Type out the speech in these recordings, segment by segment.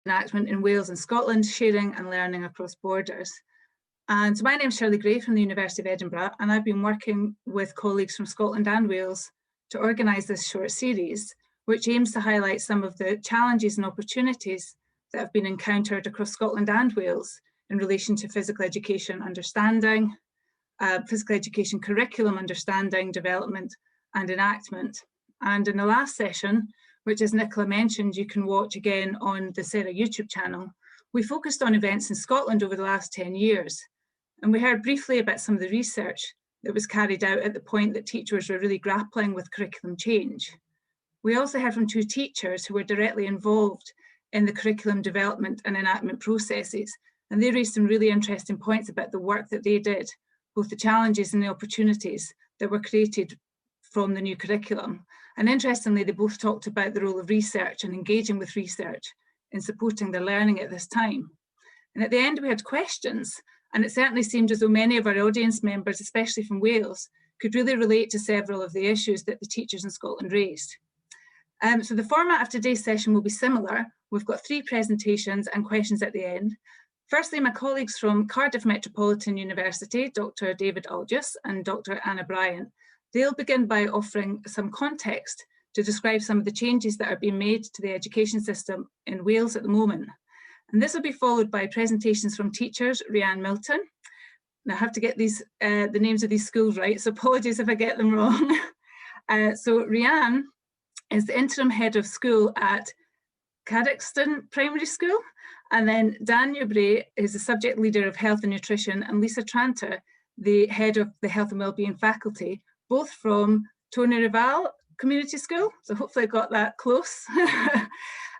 enactment in Wales and Scotland, sharing and learning across borders. And so my name is Shirley Gray from the University of Edinburgh, and I've been working with colleagues from Scotland and Wales to organise this short series, which aims to highlight some of the challenges and opportunities that have been encountered across Scotland and Wales in relation to physical education understanding, physical education curriculum understanding, development and enactment. And in the last session, which as Nicola mentioned, you can watch again on the Sarah YouTube channel, we focused on events in Scotland over the last 10 years. And we heard briefly about some of the research that was carried out at the point that teachers were really grappling with curriculum change. We also heard from two teachers who were directly involved in the curriculum development and enactment processes. And they raised some really interesting points about the work that they did, both the challenges and the opportunities that were created from the new curriculum. And interestingly, they both talked about the role of research and engaging with research in supporting their learning at this time. And at the end, we had questions, and it certainly seemed as though many of our audience members, especially from Wales, could really relate to several of the issues that the teachers in Scotland raised. So the format of today's session will be similar. We've got 3 presentations and questions at the end. Firstly, my colleagues from Cardiff Metropolitan University, Dr. David Algius and Dr. Anna Bryant, they'll begin by offering some context to describe some of the changes that are being made to the education system in Wales at the moment. And this will be followed by presentations from teachers, Rhiann Milton. Now I have to get these the names of these schools right, so apologies if I get them wrong. So Rhiann is the interim head of school at Cadoxton Primary School. And then Dan Newbury is the subject leader of health and nutrition, and Lisa Tranter, the head of the health and wellbeing faculty, both from Tony Rival Community School. So hopefully I got that close.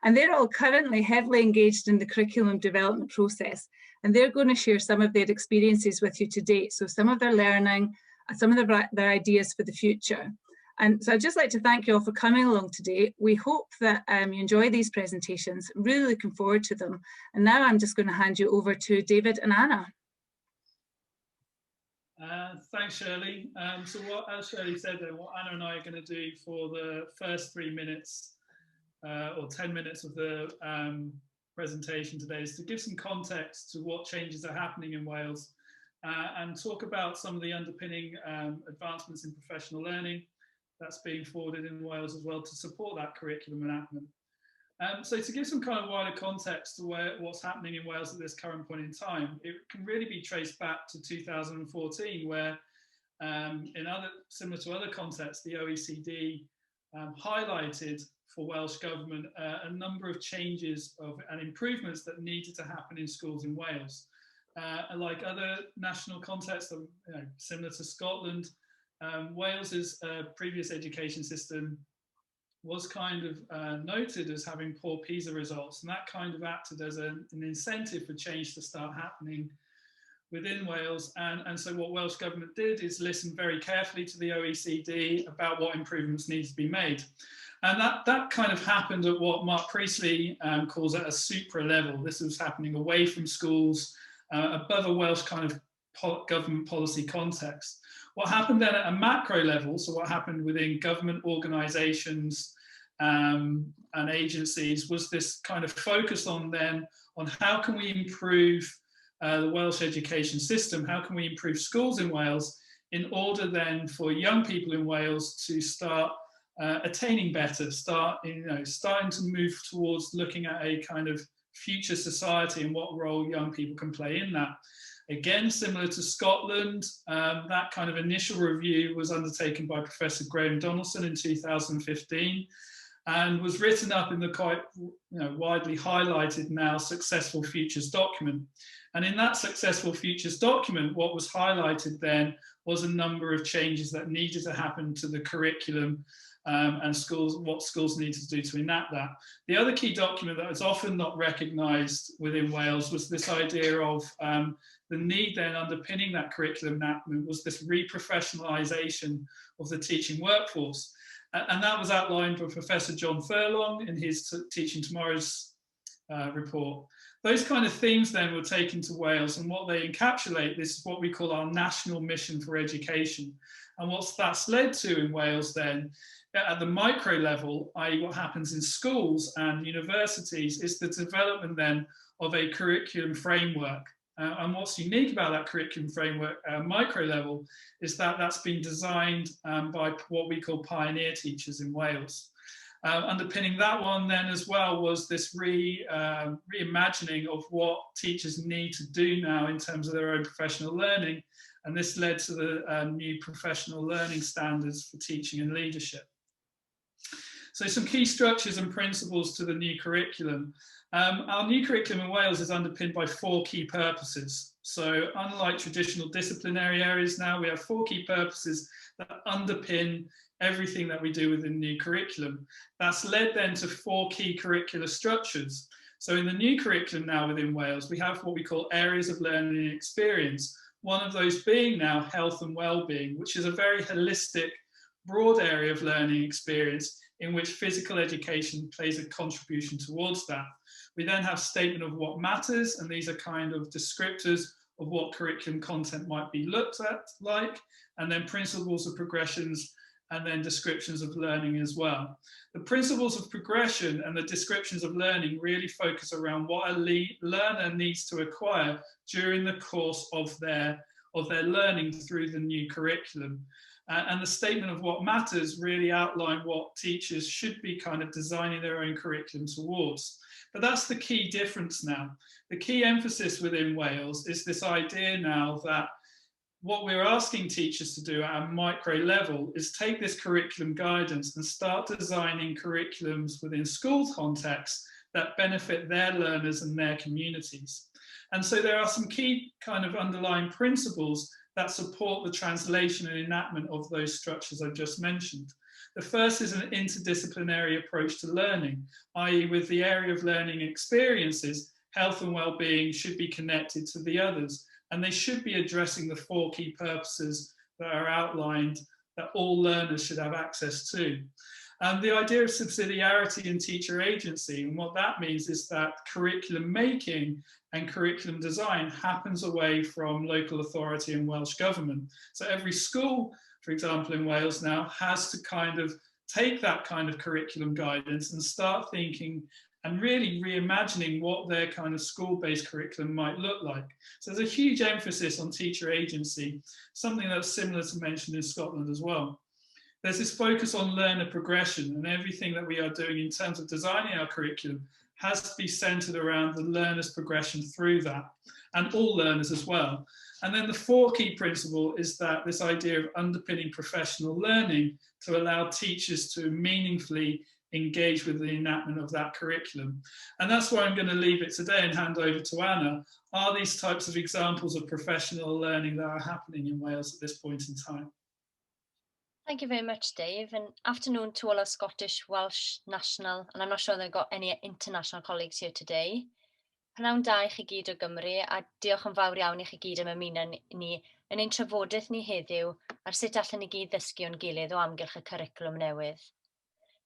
And they're all currently heavily engaged in the curriculum development process. And they're going to share some of their experiences with you to date. So some of their learning and some of their ideas for the future. And so I'd just like to thank you all for coming along today. We hope that you enjoy these presentations, really looking forward to them. And now I'm just going to hand you over to David and Anna. Thanks, Shirley. So as Shirley said, what Anna and I are going to do for the first 3 minutes or 10 minutes of the presentation today is to give some context to what changes are happening in Wales and talk about some of the underpinning advancements in professional learning that's being forwarded in Wales as well to support that curriculum enactment. So to give some kind of wider context to what's happening in Wales at this current point in time, it can really be traced back to 2014, where similar to other contexts, the OECD highlighted for Welsh Government a number of changes and improvements that needed to happen in schools in Wales. Like other national contexts, similar to Scotland, Wales's previous education system was kind of noted as having poor PISA results, and that kind of acted as an incentive for change to start happening within Wales. And so what Welsh Government did is listen very carefully to the OECD about what improvements needed to be made. And that kind of happened at what Mark Priestley calls at a supra level. This was happening away from schools, above a Welsh kind of government policy context. What happened then at a macro level, so what happened within government organisations and agencies, was this kind of focus on how can we improve the Welsh education system, how can we improve schools in Wales in order then for young people in Wales to start attaining better, starting to move towards looking at a kind of future society and what role young people can play in that. Again, similar to Scotland, that kind of initial review was undertaken by Professor Graham Donaldson in 2015 and was written up in the quite widely highlighted now Successful Futures document. And in that Successful Futures document, what was highlighted then was a number of changes that needed to happen to the curriculum and what schools needed to do to enact that. The other key document that was often not recognised within Wales was this idea of the need then underpinning that curriculum enactment was this reprofessionalisation of the teaching workforce. And that was outlined by Professor John Furlong in his Teaching Tomorrow's report. Those kind of themes then were taken to Wales, and what they encapsulate, this is what we call our national mission for education. And what that's led to in Wales then at the micro level, i.e. what happens in schools and universities, is the development then of a curriculum framework. And what's unique about that curriculum framework at micro level is that that's been designed by what we call pioneer teachers in Wales. Underpinning that one then as well was this reimagining of what teachers need to do now in terms of their own professional learning. And this led to the new professional learning standards for teaching and leadership. So some key structures and principles to the new curriculum. Our new curriculum in Wales is underpinned by 4 key purposes. So unlike traditional disciplinary areas now, we have 4 key purposes that underpin everything that we do within the new curriculum. That's led then to 4 key curricular structures. So in the new curriculum now within Wales, we have what we call areas of learning and experience. One of those being now health and well-being, which is a very holistic, broad area of learning experience in which physical education plays a contribution towards that. We then have statement of what matters, and these are kind of descriptors of what curriculum content might be looked at like, and then principles of progressions, and then descriptions of learning as well. The principles of progression and the descriptions of learning really focus around what a learner needs to acquire during the course of their learning through the new curriculum. And the statement of what matters really outline what teachers should be kind of designing their own curriculum towards. But that's the key difference now. The key emphasis within Wales is this idea now that what we're asking teachers to do at a micro level is take this curriculum guidance and start designing curriculums within school contexts that benefit their learners and their communities. And so there are some key kind of underlying principles that support the translation and enactment of those structures I've just mentioned. The first is an interdisciplinary approach to learning, i.e. with the area of learning experiences, health and well-being should be connected to the others, and they should be addressing the 4 key purposes that are outlined that all learners should have access to. And the idea of subsidiarity and teacher agency, and what that means is that curriculum making and curriculum design happens away from local authority and Welsh government. So every school, for example, in Wales now has to kind of take that kind of curriculum guidance and start thinking and really reimagining what their kind of school-based curriculum might look like. So there's a huge emphasis on teacher agency, something that's similar to mentioned in Scotland as well. There's this focus on learner progression, and everything that we are doing in terms of designing our curriculum has to be centered around the learner's progression through that, and all learners as well. And then the 4 key principle is that this idea of underpinning professional learning to allow teachers to meaningfully engage with the enactment of that curriculum. And that's where I'm going to leave it today and hand over to Anna. Are these types of examples of professional learning that are happening in Wales at this point in time? Thank you very much, Dave, and afternoon to all our Scottish, Welsh, national, and I'm not sure they've got any international colleagues here today. Pnawn da I chi gyd o Gymru, a diolch yn fawr iawn I chi gyd am ymuno ni yn ein trafodaeth ni heddiw ar sut allan ni gyd ddysgu o'n gilydd o amgylch y cwricwlwm newydd.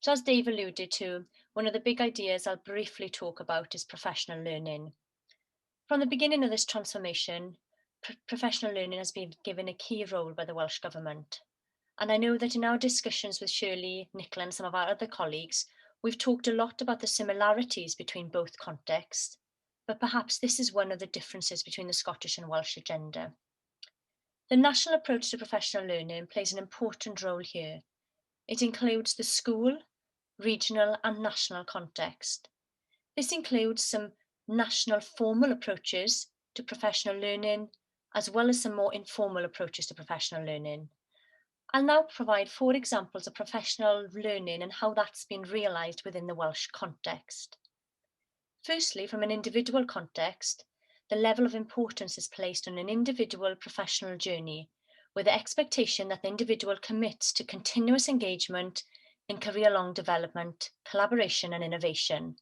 So as Dave alluded to, one of the big ideas I'll briefly talk about is professional learning. From the beginning of this transformation, professional learning has been given a key role by the Welsh Government. And I know that in our discussions with Shirley, Nicola and some of our other colleagues, we've talked a lot about the similarities between both contexts, but perhaps this is one of the differences between the Scottish and Welsh agenda. The national approach to professional learning plays an important role here. It includes the school, regional and national context. This includes some national formal approaches to professional learning, as well as some more informal approaches to professional learning. I'll now provide 4 examples of professional learning and how that's been realised within the Welsh context. Firstly, from an individual context, the level of importance is placed on an individual professional journey with the expectation that the individual commits to continuous engagement in career-long development, collaboration and innovation.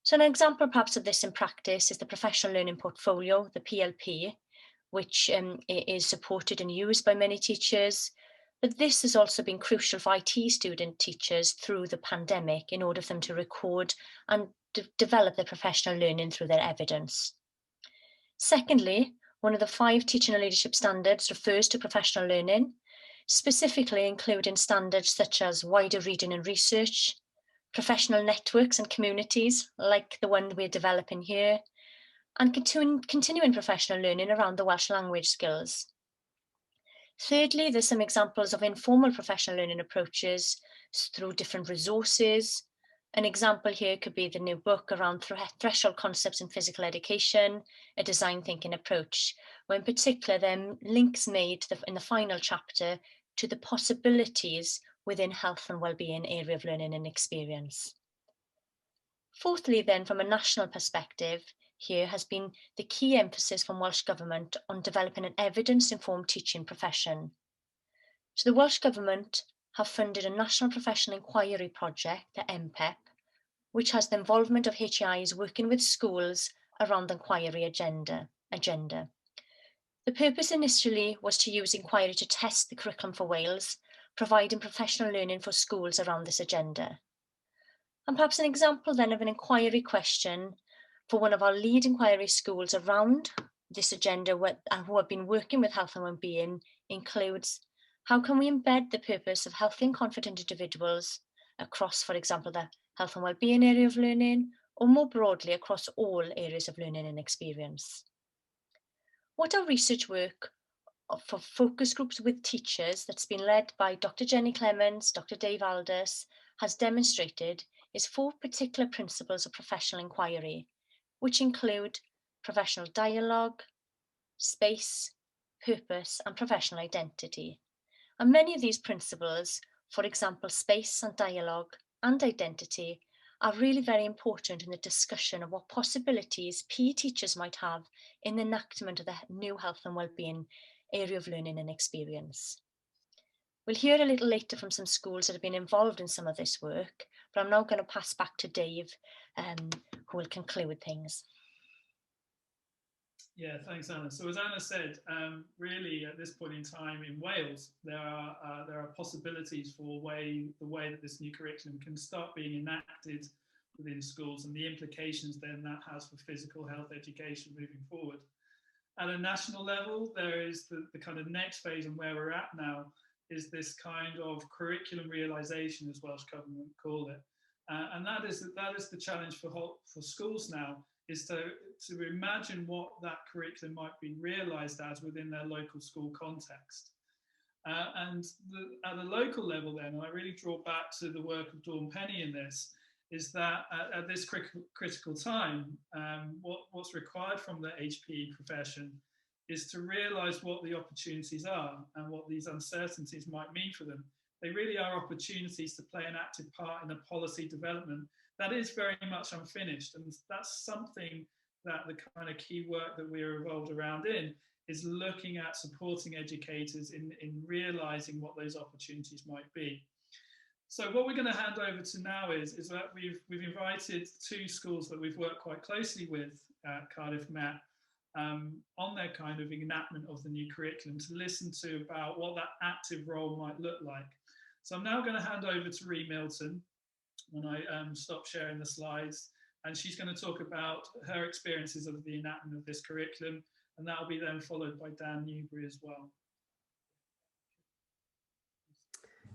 So an example perhaps of this in practice is the Professional Learning Portfolio, the PLP, which is supported and used by many teachers. But this has also been crucial for IT student teachers through the pandemic in order for them to record and develop their professional learning through their evidence. Secondly, one of the 5 teaching and leadership standards refers to professional learning. specifically including standards such as wider reading and research, professional networks and communities like the one we're developing here, and continuing professional learning around the Welsh language skills. Thirdly, there's some examples of informal professional learning approaches through different resources. An example here could be the new book around threshold concepts in physical education, a design thinking approach, where in particular there are links made in the final chapter to the possibilities within health and wellbeing area of learning and experience. Fourthly, then, from a national perspective, here has been the key emphasis from Welsh Government on developing an evidence-informed teaching profession. So the Welsh Government have funded a National Professional Inquiry project, the MPEP, which has the involvement of HIs working with schools around the inquiry agenda. The purpose initially was to use inquiry to test the curriculum for Wales, providing professional learning for schools around this agenda. And perhaps an example then of an inquiry question for one of our lead inquiry schools around this agenda who have been working with health and wellbeing includes: how can we embed the purpose of healthy and confident individuals across, for example, the health and wellbeing area of learning, or more broadly across all areas of learning and experience? What our research work for focus groups with teachers that's been led by Dr. Jenny Clements, Dr. Dave Aldous has demonstrated is 4 particular principles of professional inquiry, which include professional dialogue, space, purpose, and professional identity. And many of these principles, for example, space and dialogue and identity, are really very important in the discussion of what possibilities PE teachers might have in the enactment of the new health and wellbeing area of learning and experience. We'll hear a little later from some schools that have been involved in some of this work, but I'm now going to pass back to Dave, who will conclude things. Yeah, thanks, Anna. So as Anna said, really at this point in time in Wales, there are possibilities for the way that this new curriculum can start being enacted within schools, and the implications then that has for physical health education moving forward. At a national level, there is the kind of next phase, and where we're at now is this kind of curriculum realisation, as Welsh Government call it, and that is the challenge for schools now, is to imagine what that curriculum might be realised as within their local school context. And at the local level then, and I really draw back to the work of Dawn Penny in this, is that at this critical time, what's required from the HPE profession is to realise what the opportunities are and what these uncertainties might mean for them. They really are opportunities to play an active part in a policy development that is very much unfinished, and that's something that the kind of key work that we're involved around in is looking at supporting educators in realising what those opportunities might be. So what we're going to hand over to now is that we've invited 2 schools that we've worked quite closely with at Cardiff Met on their kind of enactment of the new curriculum, to listen to about what that active role might look like. So I'm now going to hand over to Ree Milton when I stop sharing the slides, and she's going to talk about her experiences of the enactment of this curriculum, and that will be then followed by Dan Newbury as well.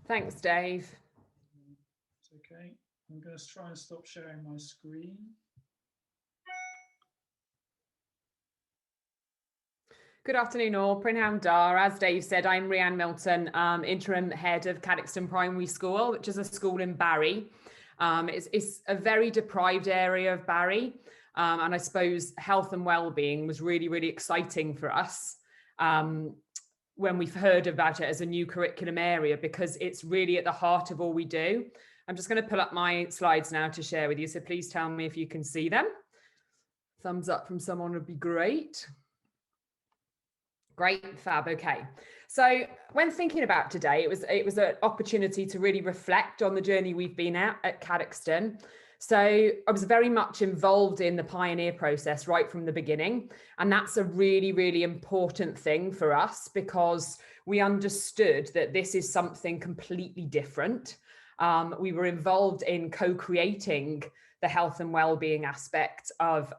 Thanks, Dave. It's okay. I'm going to try and stop sharing my screen. Good afternoon all, Prynhawn Dar. As Dave said, I'm Rhiann Milton, interim head of Cadoxton Primary School, which is a school in Barry. It's a very deprived area of Barry, and I suppose health and wellbeing was really, really exciting for us when we've heard about it as a new curriculum area, because it's really at the heart of all we do. I'm just going to pull up my slides now to share with you, so please tell me if you can see them. Thumbs up from someone would be great. Great, fab, okay. So when thinking about today, it was an opportunity to really reflect on the journey we've been at Cadoxton. So I was very much involved in the pioneer process right from the beginning. And that's a really, really important thing for us, because we understood that this is something completely different. We were involved in co-creating the health and wellbeing aspect of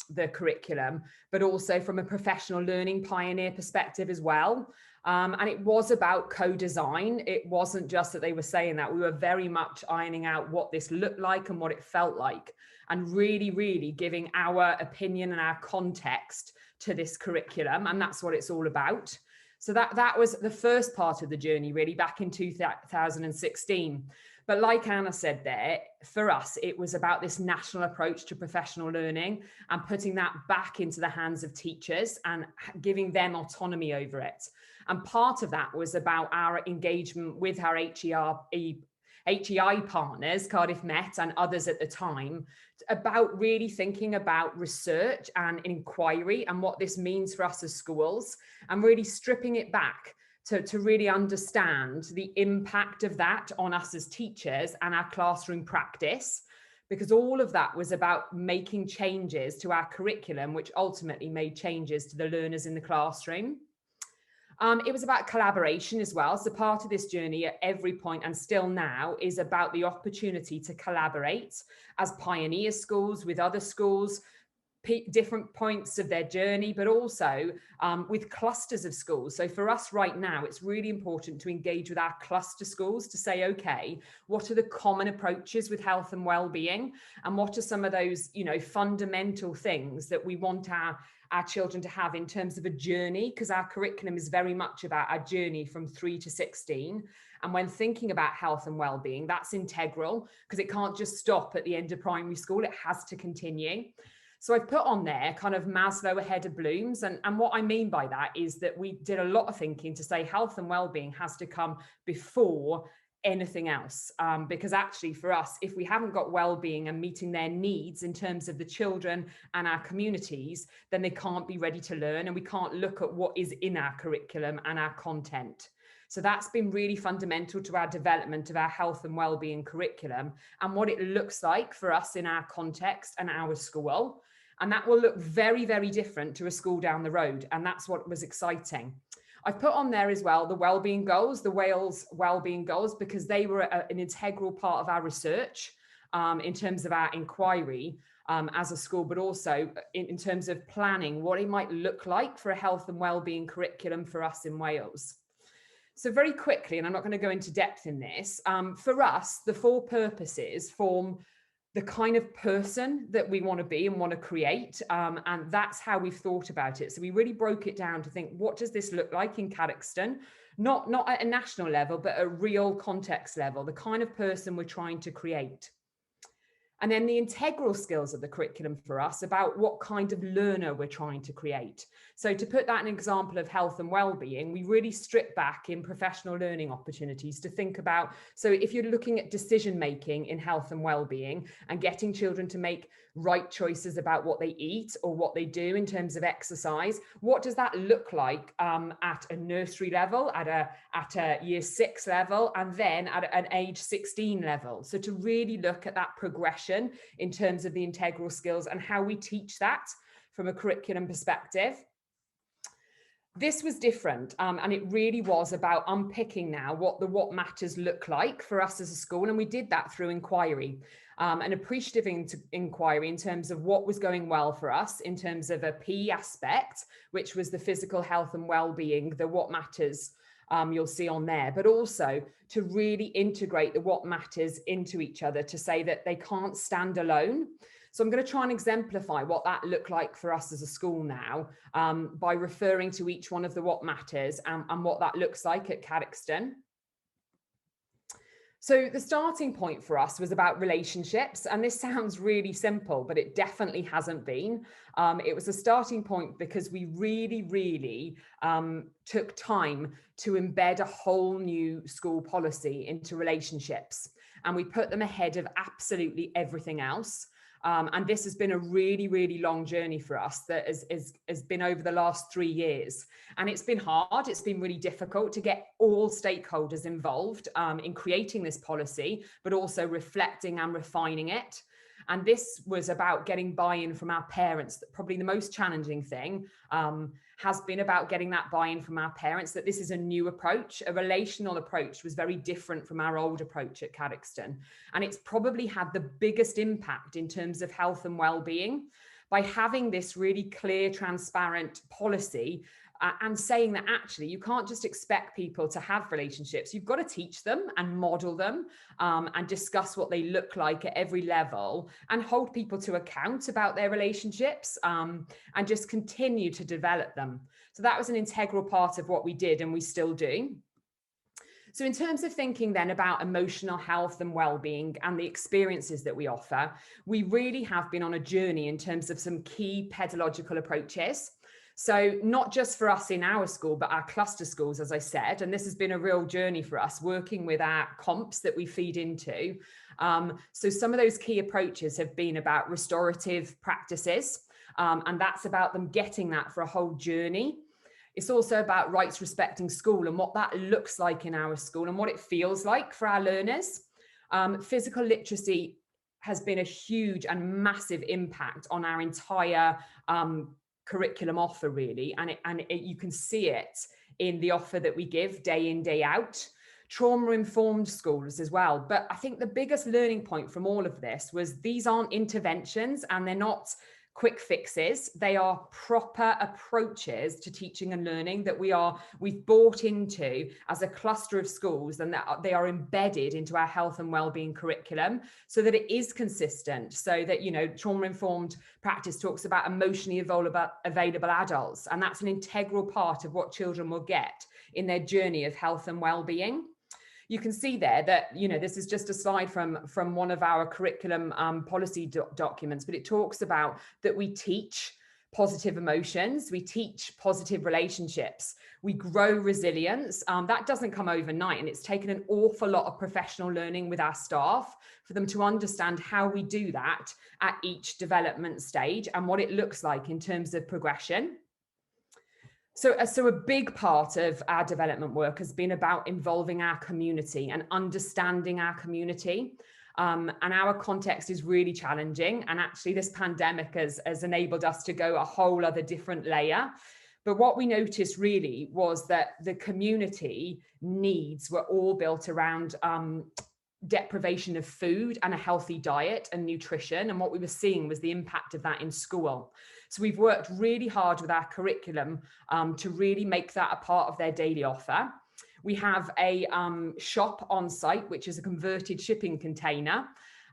the curriculum, but also from a professional learning pioneer perspective as well. And it was about co-design. It wasn't just that they were saying that. We were very much ironing out what this looked like and what it felt like, and really, really giving our opinion and our context to this curriculum. And that's what it's all about. So that was the first part of the journey, really, back in 2016. But like Anna said there, for us, it was about this national approach to professional learning and putting that back into the hands of teachers and giving them autonomy over it. And part of that was about our engagement with our HEI partners, Cardiff Met and others at the time, about really thinking about research and inquiry and what this means for us as schools, and really stripping it back to really understand the impact of that on us as teachers and our classroom practice, because all of that was about making changes to our curriculum, which ultimately made changes to the learners in the classroom. It was about collaboration as well. So part of this journey at every point, and still now, is about the opportunity to collaborate as pioneer schools with other schools, different points of their journey, but also with clusters of schools. So for us right now, it's really important to engage with our cluster schools to say, okay, what are the common approaches with health and well-being? And what are some of those, fundamental things that we want our children to have in terms of a journey? Because our curriculum is very much about our journey from 3 to 16. And when thinking about health and well-being, that's integral, because it can't just stop at the end of primary school. It has to continue. So I've put on there kind of Maslow ahead of Bloom's. And what I mean by that is that we did a lot of thinking to say health and well-being has to come before anything else. Because actually for us, if we haven't got well-being and meeting their needs in terms of the children and our communities, then they can't be ready to learn, and we can't look at what is in our curriculum and our content. So that's been really fundamental to our development of our health and well-being curriculum and what it looks like for us in our context and our school. And that will look very, very different to a school down the road. And that's what was exciting. I've put on there as well the wellbeing goals, the Wales wellbeing goals, because they were an integral part of our research in terms of our inquiry as a school, but also in terms of planning what it might look like for a health and wellbeing curriculum for us in Wales. So very quickly, and I'm not going to go into depth in this, for us, the 4 purposes form the kind of person that we want to be and want to create. And that's how we've thought about it. So we really broke it down to think, what does this look like in Cadoxton? Not at a national level, but a real context level, the kind of person we're trying to create. And then the integral skills of the curriculum for us about what kind of learner we're trying to create. So to put that in an example of health and well-being, we really strip back in professional learning opportunities to think about, so if you're looking at decision-making in health and well-being and getting children to make right choices about what they eat or what they do in terms of exercise, what does that look like at a nursery level, at a year 6 level, and then at an age 16 level? So to really look at that progression in terms of the integral skills and how we teach that from a curriculum perspective. This was different, and it really was about unpicking now what matters look like for us as a school, and we did that through inquiry, an appreciative inquiry in terms of what was going well for us in terms of a P aspect, which was the physical health and well-being, the what matters you'll see on there, but also to really integrate the what matters into each other to say that they can't stand alone. So I'm going to try and exemplify what that looked like for us as a school now by referring to each one of the what matters and what that looks like at Cadoxton. So the starting point for us was about relationships, and this sounds really simple, but it definitely hasn't been. It was a starting point because we really took time to embed a whole new school policy into relationships, and we put them ahead of absolutely everything else. And this has been a really long journey for us that has been over the last 3 years. And it's been hard. It's been really difficult to get all stakeholders involved in creating this policy, but also reflecting and refining it. And this was about getting buy-in from our parents. Probably the most challenging thing has been about getting that buy-in from our parents, that this is a new approach. A relational approach was very different from our old approach at Cadoxton. And it's probably had the biggest impact in terms of health and well-being by having this really clear, transparent policy and saying that actually you can't just expect people to have relationships. You've got to teach them and model them, and discuss what they look like at every level, and hold people to account about their relationships, and just continue to develop them. So that was an integral part of what we did, and we still do. So in terms of thinking then about emotional health and well-being and the experiences that we offer, we really have been on a journey in terms of some key pedagogical approaches. So not just for us in our school, but our cluster schools, as I said, and this has been a real journey for us, working with our comps that we feed into. So some of those key approaches have been about restorative practices, and that's about them getting that for a whole journey. It's also about rights respecting school and what that looks like in our school and what it feels like for our learners. Physical literacy has been a huge and massive impact on our entire curriculum offer, really, and you can see it in the offer that we give day in, day out. Trauma-informed schools as well. But I think the biggest learning point from all of this was these aren't interventions and they're not quick fixes. They are proper approaches to teaching and learning that we've bought into as a cluster of schools, and that they are embedded into our health and wellbeing curriculum so that it is consistent, so that, you know, trauma-informed practice talks about emotionally available adults, and that's an integral part of what children will get in their journey of health and wellbeing. You can see there that, you know, this is just a slide from one of our curriculum policy documents, but it talks about that we teach positive emotions, we teach positive relationships, we grow resilience. That doesn't come overnight, and it's taken an awful lot of professional learning with our staff for them to understand how we do that at each development stage and what it looks like in terms of progression. So a big part of our development work has been about involving our community and understanding our community. And our context is really challenging. And actually this pandemic has enabled us to go a whole other different layer. But what we noticed really was that the community needs were all built around deprivation of food and a healthy diet and nutrition. And what we were seeing was the impact of that in school. So we've worked really hard with our curriculum to really make that a part of their daily offer. We have a shop on site, which is a converted shipping container.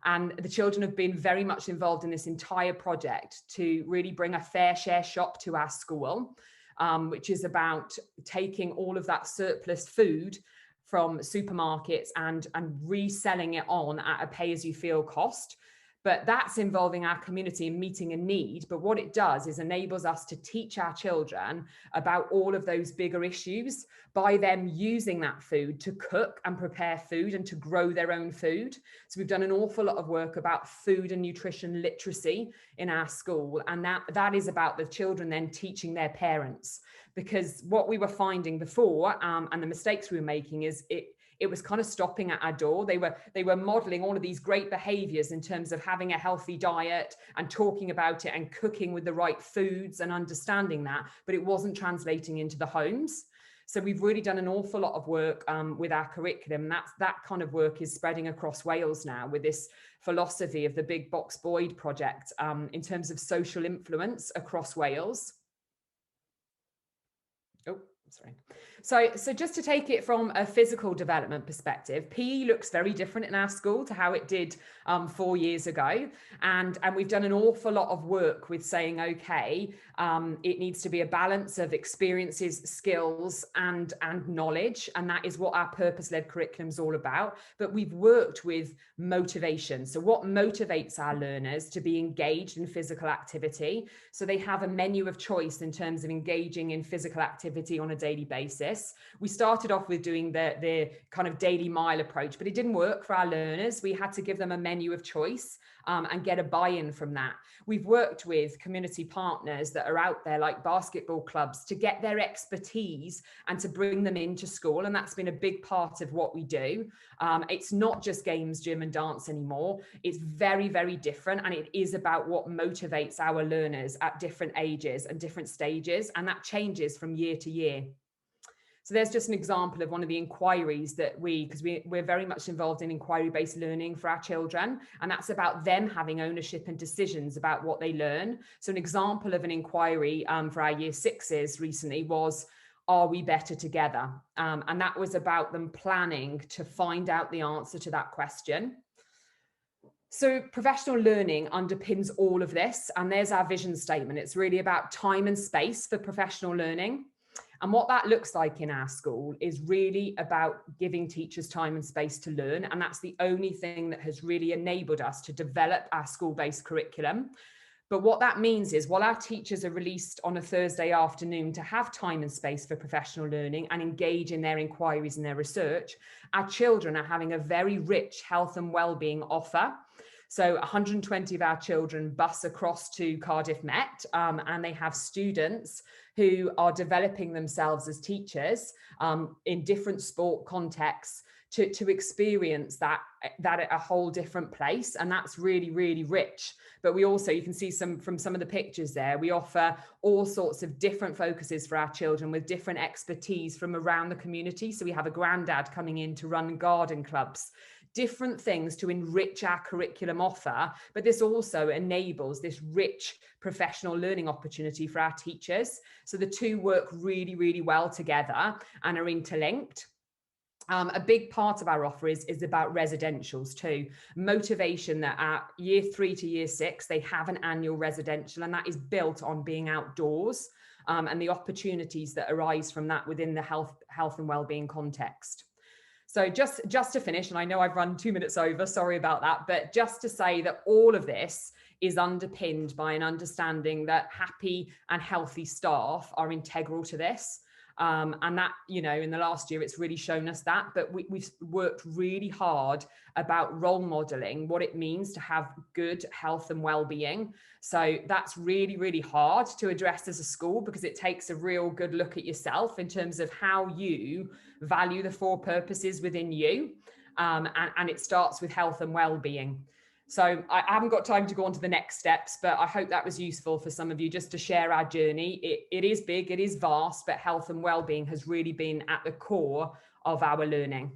And the children have been very much involved in this entire project to really bring a fair share shop to our school, which is about taking all of that surplus food from supermarkets and reselling it on at a pay-as-you-feel cost. But that's involving our community and meeting a need. But what it does is enables us to teach our children about all of those bigger issues by them using that food to cook and prepare food and to grow their own food. So we've done an awful lot of work about food and nutrition literacy in our school. And that is about the children then teaching their parents. Because what we were finding before, and the mistakes we were making, is it was kind of stopping at our door. They were modeling all of these great behaviors in terms of having a healthy diet and talking about it and cooking with the right foods and understanding that, but it wasn't translating into the homes. So we've really done an awful lot of work with our curriculum. That kind of work is spreading across Wales now with this philosophy of the Big Box Boyd project in terms of social influence across Wales. Oh, sorry. So just to take it from a physical development perspective, PE looks very different in our school to how it did 4 years ago. And we've done an awful lot of work with saying, okay, it needs to be a balance of experiences, skills, and knowledge. And that is what our purpose-led curriculum is all about. But we've worked with motivation. So what motivates our learners to be engaged in physical activity? So they have a menu of choice in terms of engaging in physical activity on a daily basis. We started off with doing the kind of daily mile approach, but it didn't work for our learners. We had to give them a menu of choice and get a buy-in from that. We've worked with community partners that are out there, like basketball clubs, to get their expertise and to bring them into school. And that's been a big part of what we do. It's not just games, gym and dance anymore. It's very, very different. And it is about what motivates our learners at different ages and different stages. And that changes from year to year. So there's just an example of one of the inquiries that because we're very much involved in inquiry-based learning for our children, and that's about them having ownership and decisions about what they learn. So an example of an inquiry for our year sixes recently was, are we better together? And that was about them planning to find out the answer to that question. So professional learning underpins all of this, and there's our vision statement. It's really about time and space for professional learning. And what that looks like in our school is really about giving teachers time and space to learn. And that's the only thing that has really enabled us to develop our school-based curriculum. But what that means is, while our teachers are released on a Thursday afternoon to have time and space for professional learning and engage in their inquiries and their research, our children are having a very rich health and wellbeing offer. So 120 of our children bus across to Cardiff Met, and they have students who are developing themselves as teachers in different sport contexts to experience that at a whole different place. And that's really, really rich. But we also, you can see from some of the pictures there, we offer all sorts of different focuses for our children with different expertise from around the community. So we have a granddad coming in to run garden clubs, different things to enrich our curriculum offer. But this also enables this rich professional learning opportunity for our teachers. So the two work really, really well together and are interlinked. A big part of our offer is about residentials too. Motivation that at year 3 to year 6, they have an annual residential, and that is built on being outdoors and the opportunities that arise from that within the health and wellbeing context. So just to finish, and I know I've run 2 minutes over, sorry about that, but just to say that all of this is underpinned by an understanding that happy and healthy staff are integral to this. And that, you know, in the last year, it's really shown us that, but we've worked really hard about role modeling what it means to have good health and well-being. So that's really, really hard to address as a school, because it takes a real good look at yourself in terms of how you value the 4 purposes within you. And it starts with health and well-being. So I haven't got time to go on to the next steps, but I hope that was useful for some of you just to share our journey. It is big, it is vast, but health and well-being has really been at the core of our learning.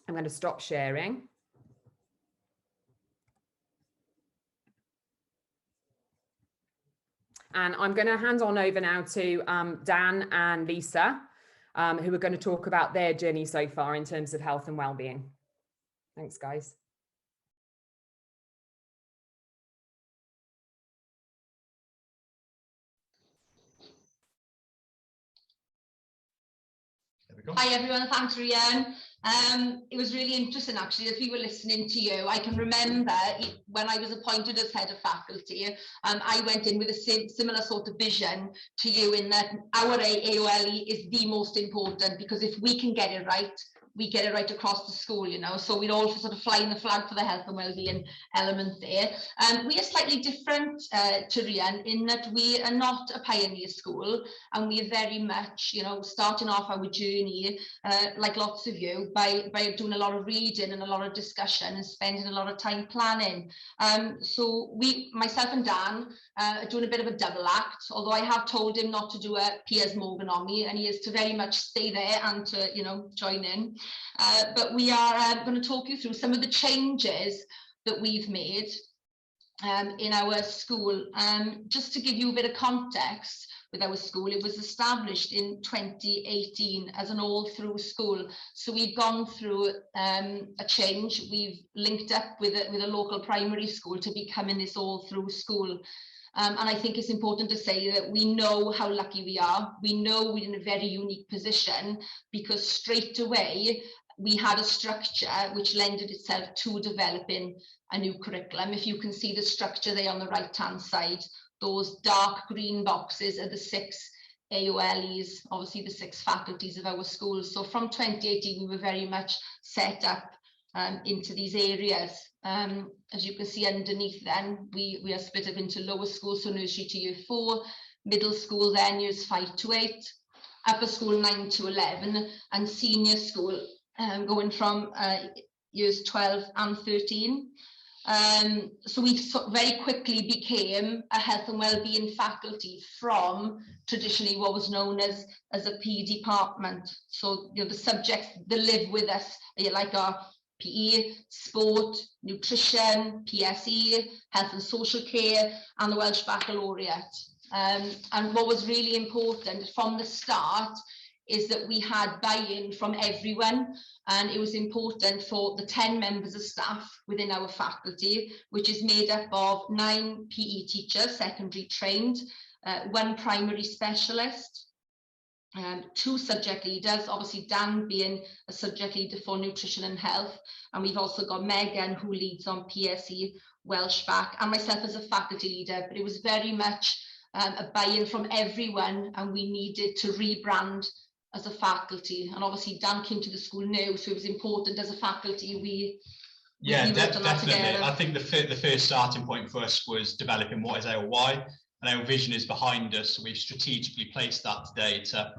I'm going to stop sharing. And I'm going to hand on over now to Dan and Lisa, who are going to talk about their journey so far in terms of health and well-being. Thanks, guys. Hi everyone, thanks Rhian. It was really interesting actually as we were listening to you. I can remember when I was appointed as head of faculty, I went in with a similar sort of vision to you, in that our AOLE is the most important, because if we can get it right, we get it right across the school, you know, so we're all sort of flying the flag for the health and wellbeing element there. We are slightly different to Rhian in that we are not a pioneer school, and we are very much, you know, starting off our journey, like lots of you, by doing a lot of reading and a lot of discussion and spending a lot of time planning. So myself and Dan are doing a bit of a double act, although I have told him not to do a Piers Morgan on me, and he is to very much stay there and to, you know, join in. But we are going to talk you through some of the changes that we've made in our school. Just to give you a bit of context with our school, it was established in 2018 as an all-through school. So we've gone through a change. We've linked up with a local primary school to becoming this all-through school. And I think it's important to say that we know how lucky we are. We know we're in a very unique position, because straight away we had a structure which lended itself to developing a new curriculum. If you can see the structure there on the right-hand side, those dark green boxes are the 6 AOLEs, obviously the 6 faculties of our school. So from 2018, we were very much set up into these areas. As you can see underneath then, we are split up into lower school, so nursery to year 4, middle school then years 5 to 8, upper school 9 to 11, and senior school going from years 12 and 13. So we very quickly became a health and wellbeing faculty from traditionally what was known as a PE department. So the subjects that live with us, like our PE, sport, nutrition, PSE, health and social care, and the Welsh Baccalaureate. And what was really important from the start is that we had buy-in from everyone, and it was important for the 10 members of staff within our faculty, which is made up of 9 PE teachers, secondary trained, 1 primary specialist, 2 subject leaders, obviously Dan being a subject leader for nutrition and health, and we've also got Megan who leads on PSE, Welsh Bac, and myself as a faculty leader. But it was very much a buy-in from everyone, and we needed to rebrand as a faculty. And obviously Dan came to the school now, so it was important as a faculty we definitely. I think the first starting point for us was developing what is our why, and our vision is behind us. So we've strategically placed that today to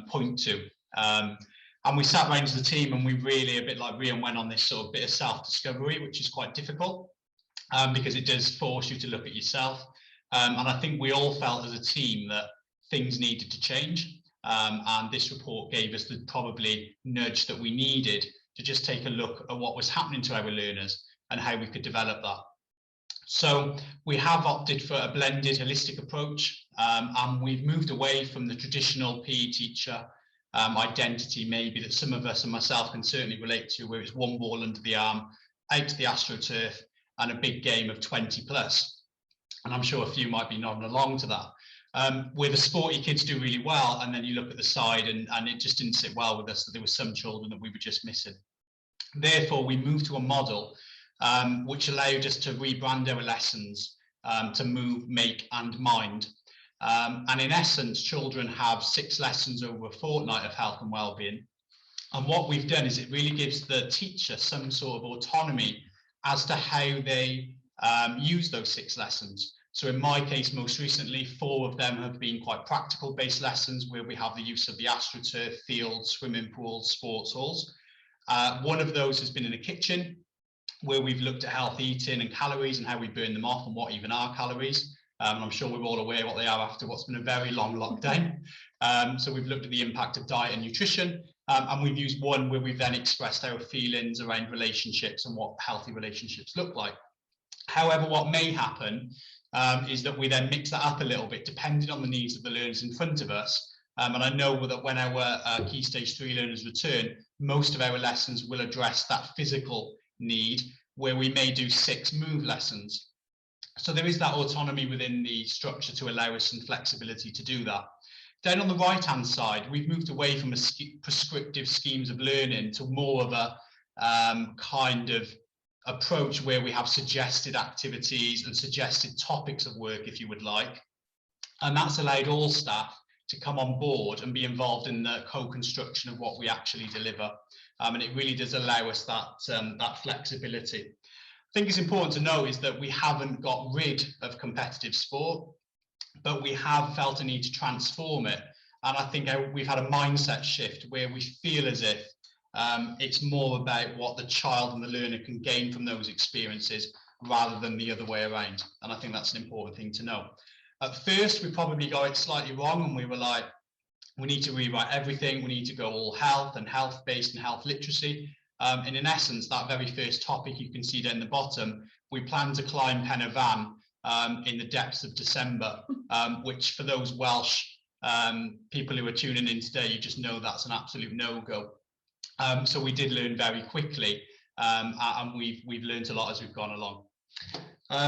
point to. And we sat around as a team, and we really, a bit like Rian, went on this sort of bit of self-discovery, which is quite difficult because it does force you to look at yourself. And I think we all felt as a team that things needed to change. And this report gave us the probably nudge that we needed to just take a look at what was happening to our learners and how we could develop that. So we have opted for a blended holistic approach, and we've moved away from the traditional PE teacher identity maybe that some of us and myself can certainly relate to, where it's one ball under the arm, out to the AstroTurf and a big game of 20 plus. And I'm sure a few might be nodding along to that. Where the sporty kids do really well, and then you look at the side and it just didn't sit well with us, that there were some children that we were just missing. Therefore, we moved to a model which allowed us to rebrand our lessons to move, make and mind. And in essence, children have 6 lessons over a fortnight of health and wellbeing. And what we've done is it really gives the teacher some sort of autonomy as to how they use those 6 lessons. So in my case, most recently, 4 of them have been quite practical based lessons where we have the use of the AstroTurf, fields, swimming pools, sports halls. 1 of those has been in a kitchen where we've looked at healthy eating and calories and how we burn them off and what even are calories. I'm sure we're all aware what they are after what's been a very long lockdown. So we've looked at the impact of diet and nutrition, and we've used 1 where we've then expressed our feelings around relationships and what healthy relationships look like. However, what may happen is that we then mix that up a little bit depending on the needs of the learners in front of us. And I know that when our Key Stage 3 learners return, most of our lessons will address that physical need, where we may do 6 move lessons. So there is that autonomy within the structure to allow us some flexibility to do that. Down on the right hand side, we've moved away from prescriptive schemes of learning to more of a kind of approach where we have suggested activities and suggested topics of work, if you would like. And that's allowed all staff to come on board and be involved in the co-construction of what we actually deliver. And it really does allow us that flexibility. I think it's important to know is that we haven't got rid of competitive sport, but we have felt a need to transform it. And I think we've had a mindset shift where we feel as if it's more about what the child and the learner can gain from those experiences rather than the other way around. And I think that's an important thing to know. At first, we probably got it slightly wrong, and we were like, we need to rewrite everything. We need to go all health and health-based and health literacy. And in essence, that very first topic you can see down the bottom, we plan to climb Pen y Fan in the depths of December, which for those Welsh people who are tuning in today, you just know that's an absolute no-go. So we did learn very quickly, and we've learned a lot as we've gone along.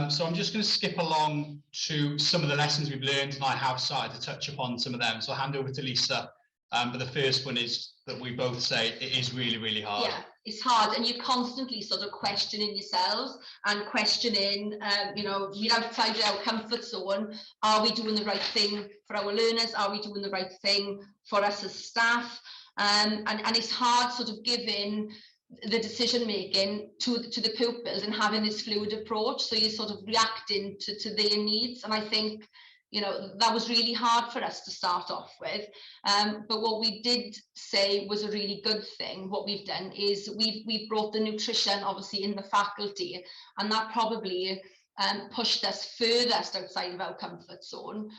So I'm just going to skip along to some of the lessons we've learned, and I have started to touch upon some of them. So I'll hand over to Lisa. But the first one is that we both say it is really, really hard. Yeah, it's hard, and you're constantly sort of questioning yourselves and questioning, you know, we're outside our comfort zone. Are we doing the right thing for our learners? Are we doing the right thing for us as staff? And it's hard sort of giving the decision making to the pupils and having this fluid approach, so you're sort of reacting to their needs. And I think, you know, that was really hard for us to start off with. But what we did say was a really good thing. What we've done is we've brought the nutrition obviously in the faculty, and that probably pushed us furthest outside of our comfort zone.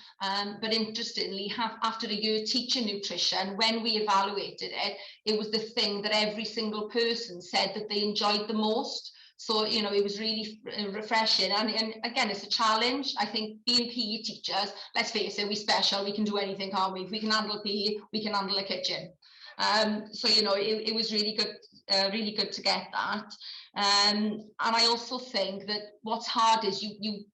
But interestingly, after a year teaching nutrition, when we evaluated it, it was the thing that every single person said that they enjoyed the most. So, you know, it was really refreshing. And again, it's a challenge. I think being PE teachers, let's face it, we're special. We can do anything, can't we? If we can handle PE, we can handle a kitchen. So, you know, it was really good to get that. And I also think that what's hard is you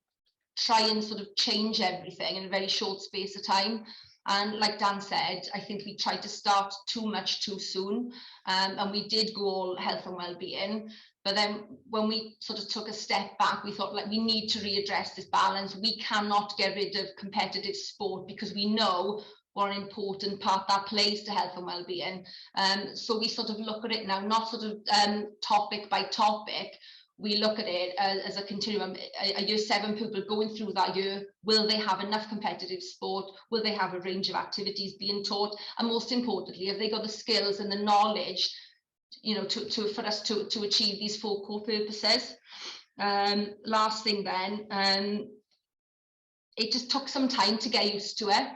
try and sort of change everything in a very short space of time. And like Dan said, I think we tried to start too much too soon, and we did go all health and well-being. But then when we sort of took a step back, we thought, like, we need to readdress this balance. We cannot get rid of competitive sport because we know what an important part that plays to health and well-being. So we sort of look at it now, not sort of topic by topic. We look at it as a continuum. A year 7 pupil going through that year, will they have enough competitive sport? Will they have a range of activities being taught? And most importantly, have they got the skills and the knowledge, you know, for us to achieve these 4 core purposes? Last thing then, it just took some time to get used to it.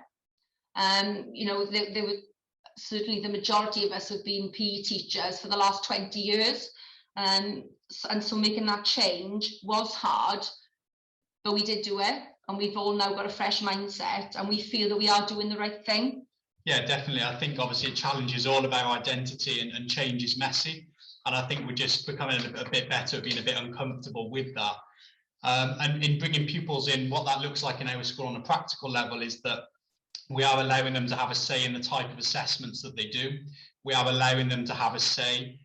You know, there were certainly the majority of us have been PE teachers for the last 20 years. And so making that change was hard, but we did do it, and we've all now got a fresh mindset, and we feel that we are doing the right thing. Yeah, definitely. I think obviously challenge is all about identity, and change is messy. And I think we're just becoming a bit better at being a bit uncomfortable with that. And in bringing pupils in, what that looks like in our school on a practical level is that we are allowing them to have a say in the type of assessments that they do. We are allowing them to have a say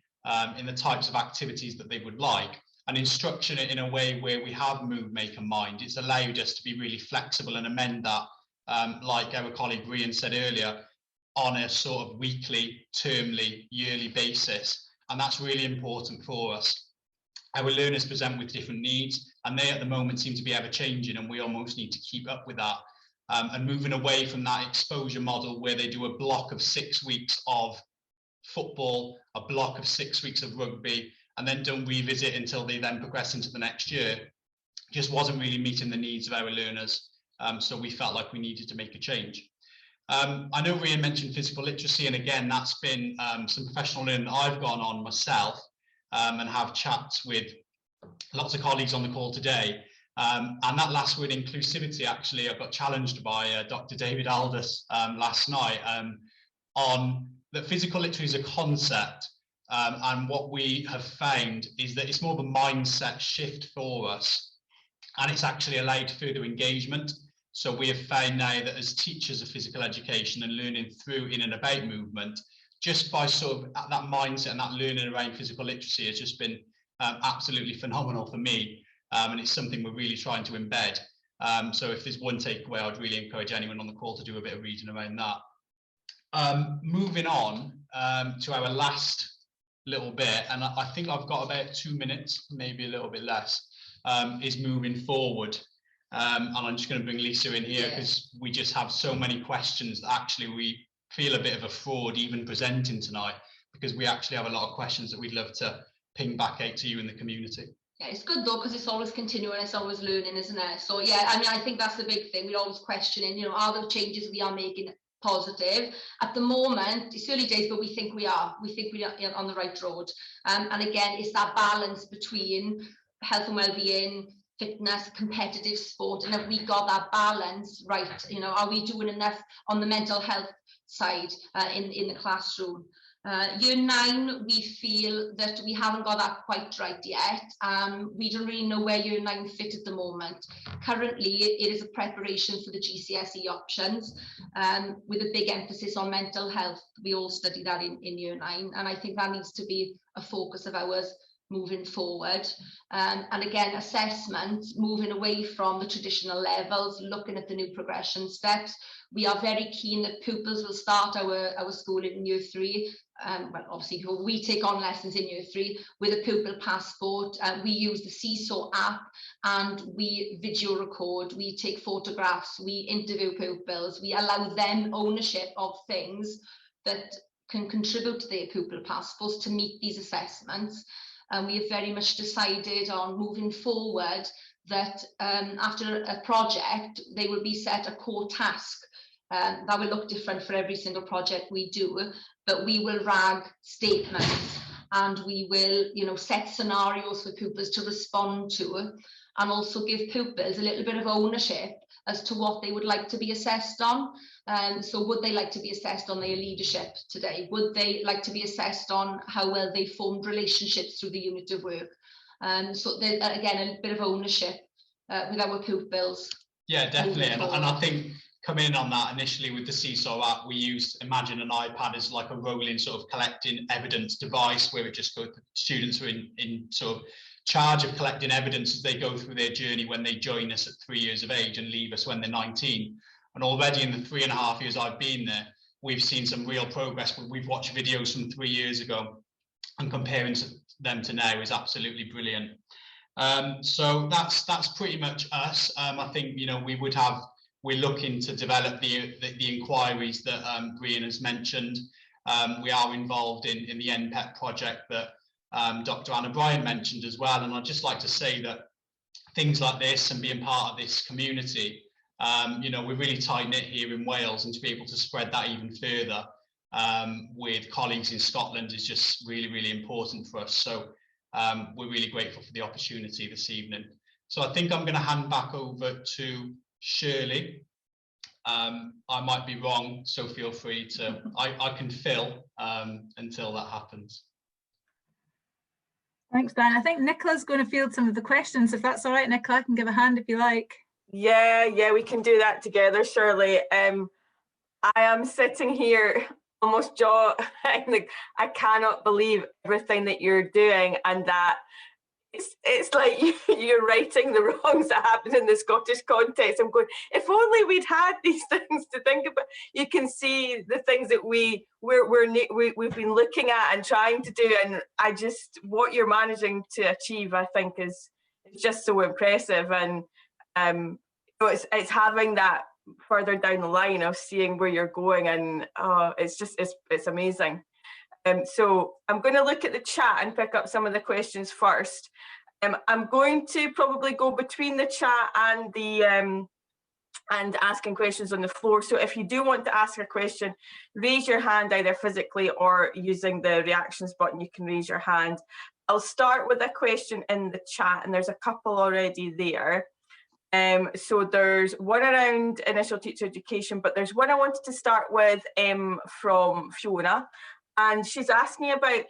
in the types of activities that they would like, and instruction it in a way where we have move, make and mind. It's allowed us to be really flexible and amend that, like our colleague Rian said earlier, on a sort of weekly, termly, yearly basis. And that's really important for us. Our learners present with different needs, and they at the moment seem to be ever changing, and we almost need to keep up with that. And moving away from that exposure model where they do a block of 6 weeks of football, a block of 6 weeks of rugby, and then don't revisit until they then progress into the next year, just wasn't really meeting the needs of our learners. So we felt like we needed to make a change. I know Rian mentioned physical literacy, and again, that's been some professional learning that I've gone on myself, and have chats with lots of colleagues on the call today. And that last word, inclusivity, actually, I got challenged by Dr. David Aldous last night on that physical literacy is a concept, and what we have found is that it's more of a mindset shift for us, and it's actually allowed further engagement. So we have found now that as teachers of physical education and learning through in and about movement, just by sort of that mindset and that learning around physical literacy has just been absolutely phenomenal for me, and it's something we're really trying to embed. So if there's one takeaway, I'd really encourage anyone on the call to do a bit of reading around that. Moving on to our last little bit, and I think I've got about 2 minutes, maybe a little bit less, is moving forward. And I'm just going to bring Lisa in here because we just have so many questions that actually we feel a bit of a fraud even presenting tonight, because we actually have a lot of questions that we'd love to ping back out to you in the community. Yeah, it's good though, because it's always continuing, it's always learning, isn't it? So yeah, I mean, I think that's the big thing. We're always questioning, you know, are the changes we are making positive? At the moment, it's early days, but we think we are on the right road. And again, it's that balance between health and well-being, fitness, competitive sport, and have we got that balance right? You know, are we doing enough on the mental health side in the classroom? Year 9, we feel that we haven't got that quite right yet. We don't really know where year 9 fit at the moment. Currently, it is a preparation for the GCSE options, with a big emphasis on mental health. We all study that in year 9, and I think that needs to be a focus of ours moving forward. And again, assessment, moving away from the traditional levels, looking at the new progression steps. We are very keen that pupils will start our school in year 3 well, obviously we take on lessons in year 3 with a pupil passport. We use the Seesaw app, and we video record, we take photographs, we interview pupils, we allow them ownership of things that can contribute to their pupil passports to meet these assessments. And we have very much decided on moving forward that after a project, they will be set a core task. That will look different for every single project we do, but we will RAG statements, and we will, you know, set scenarios for pupils to respond to, and also give pupils a little bit of ownership as to what they would like to be assessed on. So would they like to be assessed on their leadership today? Would they like to be assessed on how well they formed relationships through the unit of work? So there, again, a bit of ownership with our pupils. Yeah, definitely. And I think coming in on that initially with the Seesaw app, we used Imagine an iPad as like a rolling sort of collecting evidence device, where it just goes, students are in sort of charge of collecting evidence as they go through their journey when they join us at 3 years of age and leave us when they're 19. And already in the 3.5 years I've been there, we've seen some real progress. We've watched videos from 3 years ago, and comparing them to now is absolutely brilliant. So that's pretty much us. I think, you know, we're looking to develop the inquiries that Brian has mentioned. We are involved in the NPEP project that Dr. Anna Bryan mentioned as well. And I'd just like to say that things like this and being part of this community, you know, we're really tight-knit here in Wales, and to be able to spread that even further with colleagues in Scotland is just really, really important for us. So we're really grateful for the opportunity this evening. So I think I'm going to hand back over to Shirley. I might be wrong, so feel free to, I can fill until that happens. Thanks, Dan. I think Nicola's going to field some of the questions. If that's all right, Nicola, I can give a hand if you like. Yeah, we can do that together, Shirley. I am sitting here almost like, I cannot believe everything that you're doing, and that it's like you're righting the wrongs that happened in the Scottish context. I'm going, if only we'd had these things to think about. You can see the things that we've been looking at and trying to do, and what you're managing to achieve, I think, is just so impressive. And it's having that further down the line of seeing where you're going, and it's amazing. So I'm going to look at the chat and pick up some of the questions first. I'm going to probably go between the chat and the and asking questions on the floor. So if you do want to ask a question, raise your hand either physically or using the reactions button. You can raise your hand. I'll start with a question in the chat, and there's a couple already there. So there's one around initial teacher education, but there's one I wanted to start with from Fiona. And she's asking about,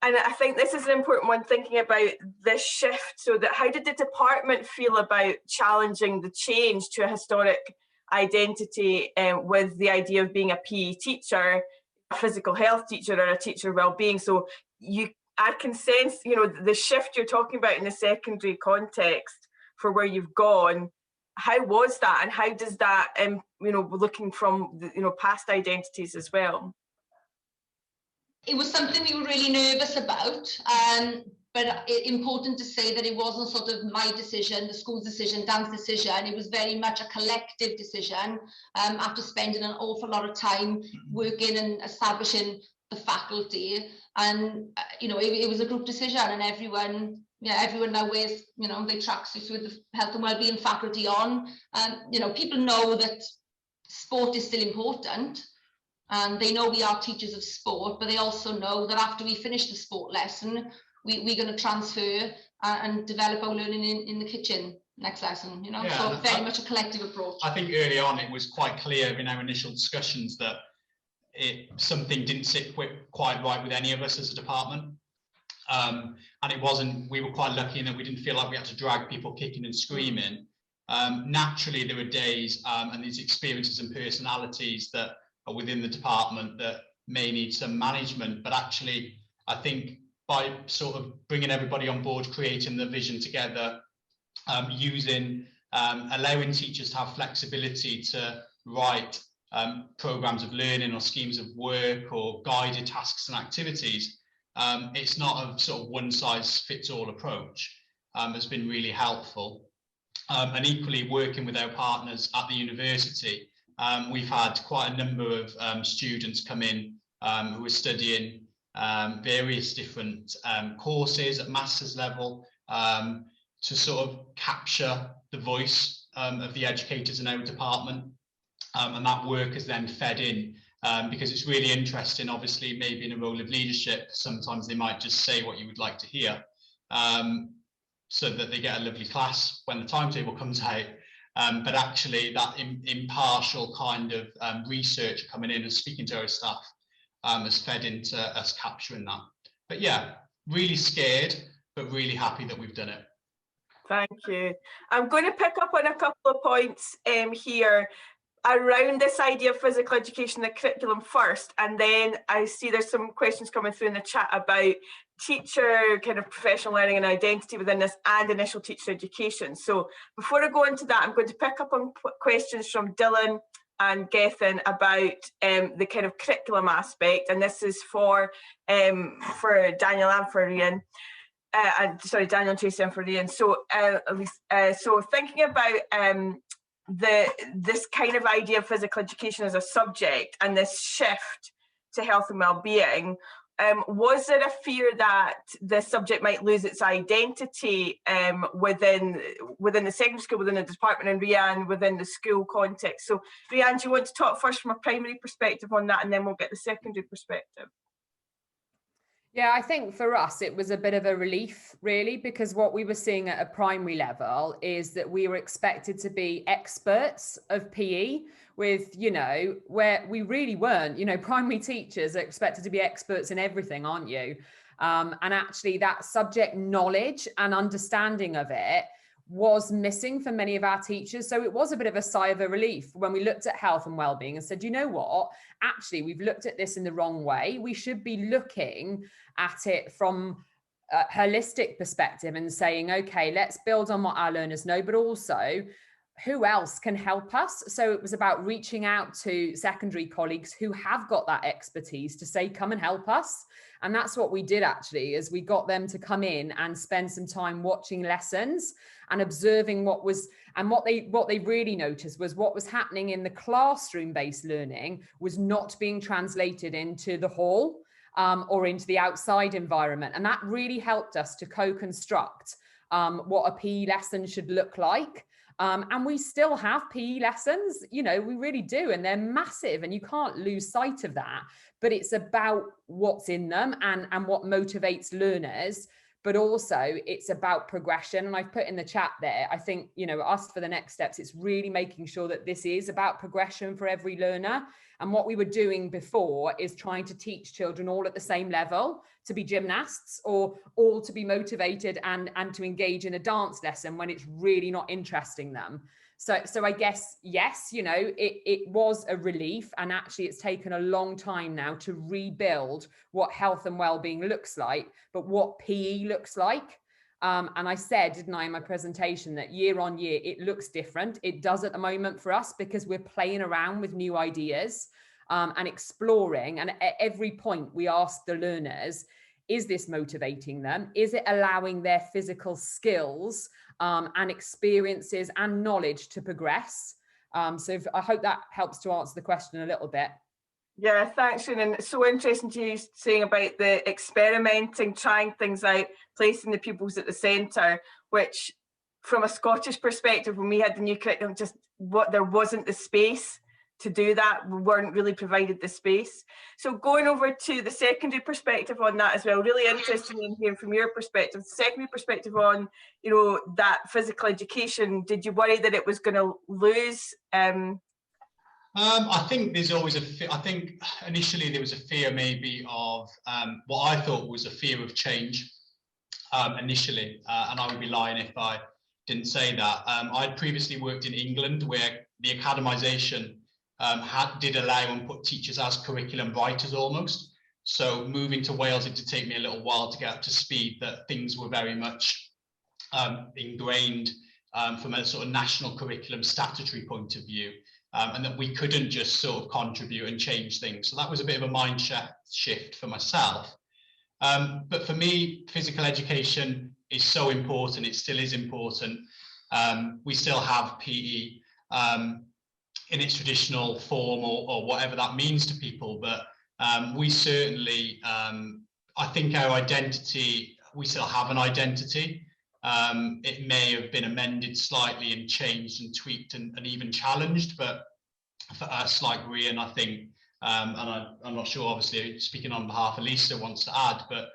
and I think this is an important one, thinking about this shift. So that how did the department feel about challenging the change to a historic identity with the idea of being a PE teacher, a physical health teacher, or a teacher of wellbeing? So I can sense, you know, the shift you're talking about in the secondary context for where you've gone. How was that, and how does that, you know, looking from the, you know, past identities as well? It was something we were really nervous about, but important to say that it wasn't sort of my decision, the school's decision, Dan's decision. It was very much a collective decision after spending an awful lot of time working and establishing the faculty. And, you know, it was a group decision, and everyone now wears, you know, their tracksuits with the health and wellbeing faculty on. You know, people know that sport is still important. And they know we are teachers of sport, but they also know that after we finish the sport lesson, we're going to transfer and develop our learning in the kitchen next lesson, you know. Yeah, so very much a collective approach. I think early on it was quite clear in our initial discussions that something didn't sit quite right with any of us as a department. And it wasn't, we were quite lucky in that we didn't feel like we had to drag people kicking and screaming. Naturally, there were days and these experiences and personalities that within the department that may need some management, but actually I think by sort of bringing everybody on board, creating the vision together, allowing teachers to have flexibility to write programs of learning or schemes of work or guided tasks and activities, it's not a sort of one size fits all approach. Has been really helpful. And equally, working with our partners at the university, we've had quite a number of students come in who are studying various different courses at master's level to sort of capture the voice of the educators in our department. And that work is then fed in because it's really interesting. Obviously, maybe in a role of leadership, sometimes they might just say what you would like to hear, so that they get a lovely class when the timetable comes out. But actually, that impartial kind of research coming in and speaking to our staff has fed into us capturing that. But yeah, really scared, but really happy that we've done it. Thank you. I'm going to pick up on a couple of points here around this idea of physical education, the curriculum first, and then I see there's some questions coming through in the chat about teacher kind of professional learning and identity within this and initial teacher education. So before I go into that, I'm going to pick up on questions from Dylan and Gethin about the kind of curriculum aspect, and this is for Daniel and for Rian. Sorry, Daniel and Tracy and for Rian. So so thinking about this kind of idea of physical education as a subject and this shift to health and well-being, was there a fear that the subject might lose its identity within the secondary school, within the department, and Rian within the school context? So Rian, do you want to talk first from a primary perspective on that, and then we'll get the secondary perspective? Yeah, I think for us, it was a bit of a relief, really, because what we were seeing at a primary level is that we were expected to be experts of PE with, you know, where we really weren't. You know, primary teachers are expected to be experts in everything, aren't you? And actually that subject knowledge and understanding of it was missing for many of our teachers. So it was a bit of a sigh of a relief when we looked at health and well-being and said, you know what, actually, we've looked at this in the wrong way. We should be looking at it from a holistic perspective and saying, okay, let's build on what our learners know, but also who else can help us? So it was about reaching out to secondary colleagues who have got that expertise to say, come and help us. And that's what we did actually, is we got them to come in and spend some time watching lessons and observing what they really noticed was what was happening in the classroom-based learning was not being translated into the hall or into the outside environment. And that really helped us to co-construct what a PE lesson should look like. And we still have PE lessons, you know, we really do. And they're massive and you can't lose sight of that. But it's about what's in them and what motivates learners. But also it's about progression. And I've put in the chat there, I think, you know, us for the next steps, it's really making sure that this is about progression for every learner. And what we were doing before is trying to teach children all at the same level to be gymnasts or all to be motivated and to engage in a dance lesson when it's really not interesting them. So I guess, yes, you know, it was a relief, and actually it's taken a long time now to rebuild what health and well-being looks like, but what PE looks like. And I said, didn't I, in my presentation, that year on year, it looks different. It does at the moment for us because we're playing around with new ideas and exploring. And at every point we ask the learners, is this motivating them? Is it allowing their physical skills and experiences and knowledge to progress? So I hope that helps to answer the question a little bit. Yeah, thanks, Shannon. It's so interesting to you saying about the experimenting, trying things out, placing the pupils at the centre, which from a Scottish perspective, when we had the new curriculum, there wasn't the space to do that. We weren't really provided the space. So going over to the secondary perspective on that as well, really interested in hearing from your perspective, secondary perspective on, you know, that physical education. Did you worry that it was going to lose? I think there's always I think initially there was a fear maybe of what I thought was a fear of change initially, and I would be lying if I didn't say that. I'd previously worked in England where the academisation did allow and put teachers as curriculum writers almost. So moving to Wales, it did take me a little while to get up to speed that things were very much ingrained from a sort of national curriculum statutory point of view. and that we couldn't just sort of contribute and change things. So that was a bit of a mind shift for myself. But for me, physical education is so important. It still is important. We still have PE in its traditional form, or whatever that means to people. But we certainly, I think our identity, we still have an identity. It may have been amended slightly and changed and tweaked and even challenged, but for us, like Rian, I think, and I'm not sure, obviously, speaking on behalf of Lisa wants to add, but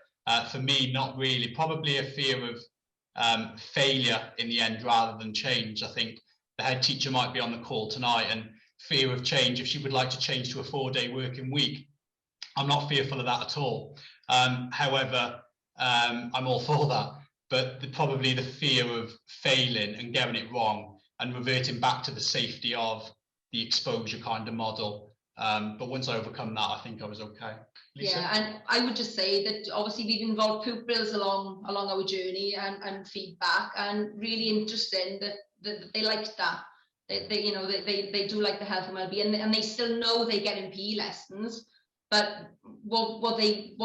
for me, not really, probably a fear of failure in the end rather than change. I think the head teacher might be on the call tonight, and fear of change, if she would like to change to a 4-day working week, I'm not fearful of that at all. However, I'm all for that, but probably the fear of failing and getting it wrong and reverting back to the safety of the exposure kind of model. But once I overcome that, I think I was okay. Lisa? Yeah, and I would just say that obviously we've involved pupils along our journey and feedback, and really interesting that they liked that. They do like the health and well-being, and they still know they get in PE lessons, but what they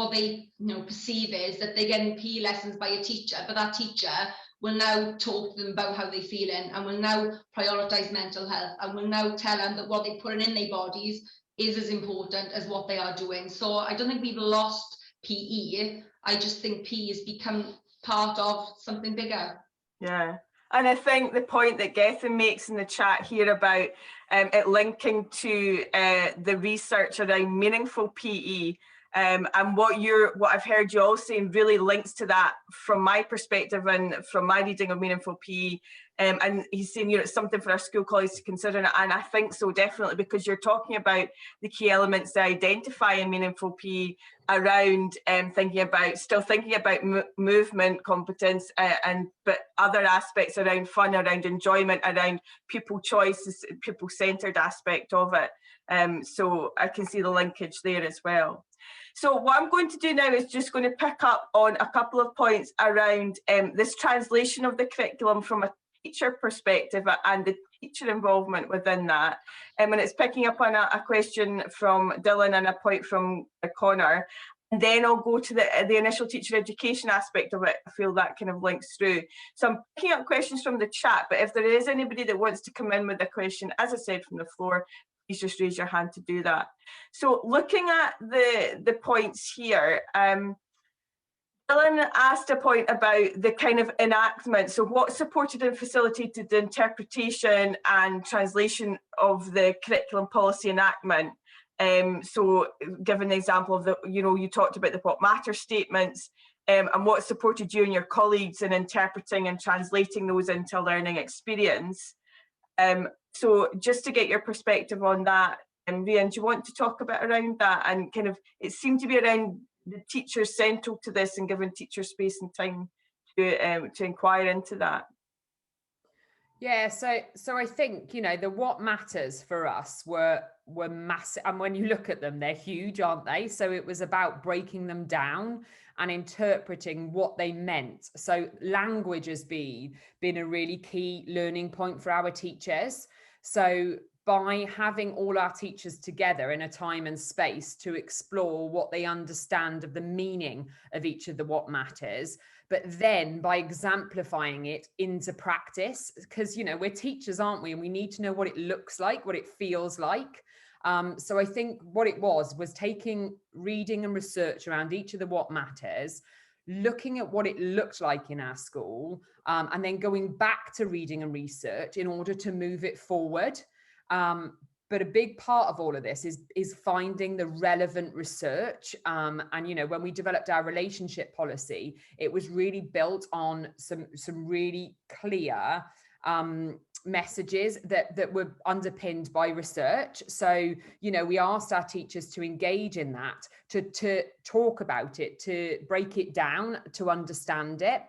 perceive is that they get in PE lessons by a teacher, but that teacher will now talk to them about how they're feeling, and will now prioritise mental health, and will now tell them that what they're putting in their bodies is as important as what they are doing. So I don't think we've lost PE. I just think PE has become part of something bigger. Yeah. And I think the point that Gethin makes in the chat here about it linking to the research around meaningful PE, and what I've heard you all saying really links to that from my perspective and from my reading of meaningful PE. And he's saying, it's something for our school colleagues to consider, and I think so, definitely, because you're talking about the key elements to identify in meaningful PE around thinking about movement competence, but other aspects around fun, around enjoyment, around pupil choice, pupil-centred aspect of it. So I can see the linkage there as well. So what I'm going to do now is just going to pick up on a couple of points around this translation of the curriculum from a teacher perspective and the teacher involvement within that. And it's picking up on a question from Dylan and a point from Connor. And then I'll go to the initial teacher education aspect of it. I feel that kind of links through. So I'm picking up questions from the chat, but if there is anybody that wants to come in with a question, as I said, from the floor, please just raise your hand to do that. So looking at the points here, Ellen asked a point about the kind of enactment. So what supported and facilitated the interpretation and translation of the curriculum policy enactment? So given the example of you talked about the what matter statements, and what supported you and your colleagues in interpreting and translating those into a learning experience. So just to get your perspective on that, Rian, do you want to talk a bit around that? And kind of, it seemed to be around the teachers central to this and giving teachers space and time to inquire into that. Yeah, so I think, the what matters for us were massive, and when you look at them, they're huge, aren't they? So it was about breaking them down and interpreting what they meant. So language has been a really key learning point for our teachers. So by having all our teachers together in a time and space to explore what they understand of the meaning of each of the what matters, but then by exemplifying it into practice, because, we're teachers, aren't we? And we need to know what it looks like, what it feels like. So I think what it was taking reading and research around each of the what matters, looking at what it looked like in our school, and then going back to reading and research in order to move it forward. But a big part of all of this is finding the relevant research. And, when we developed our relationship policy, it was really built on some really clear messages that were underpinned by research. So, we asked our teachers to engage in that, to talk about it, to break it down, to understand it.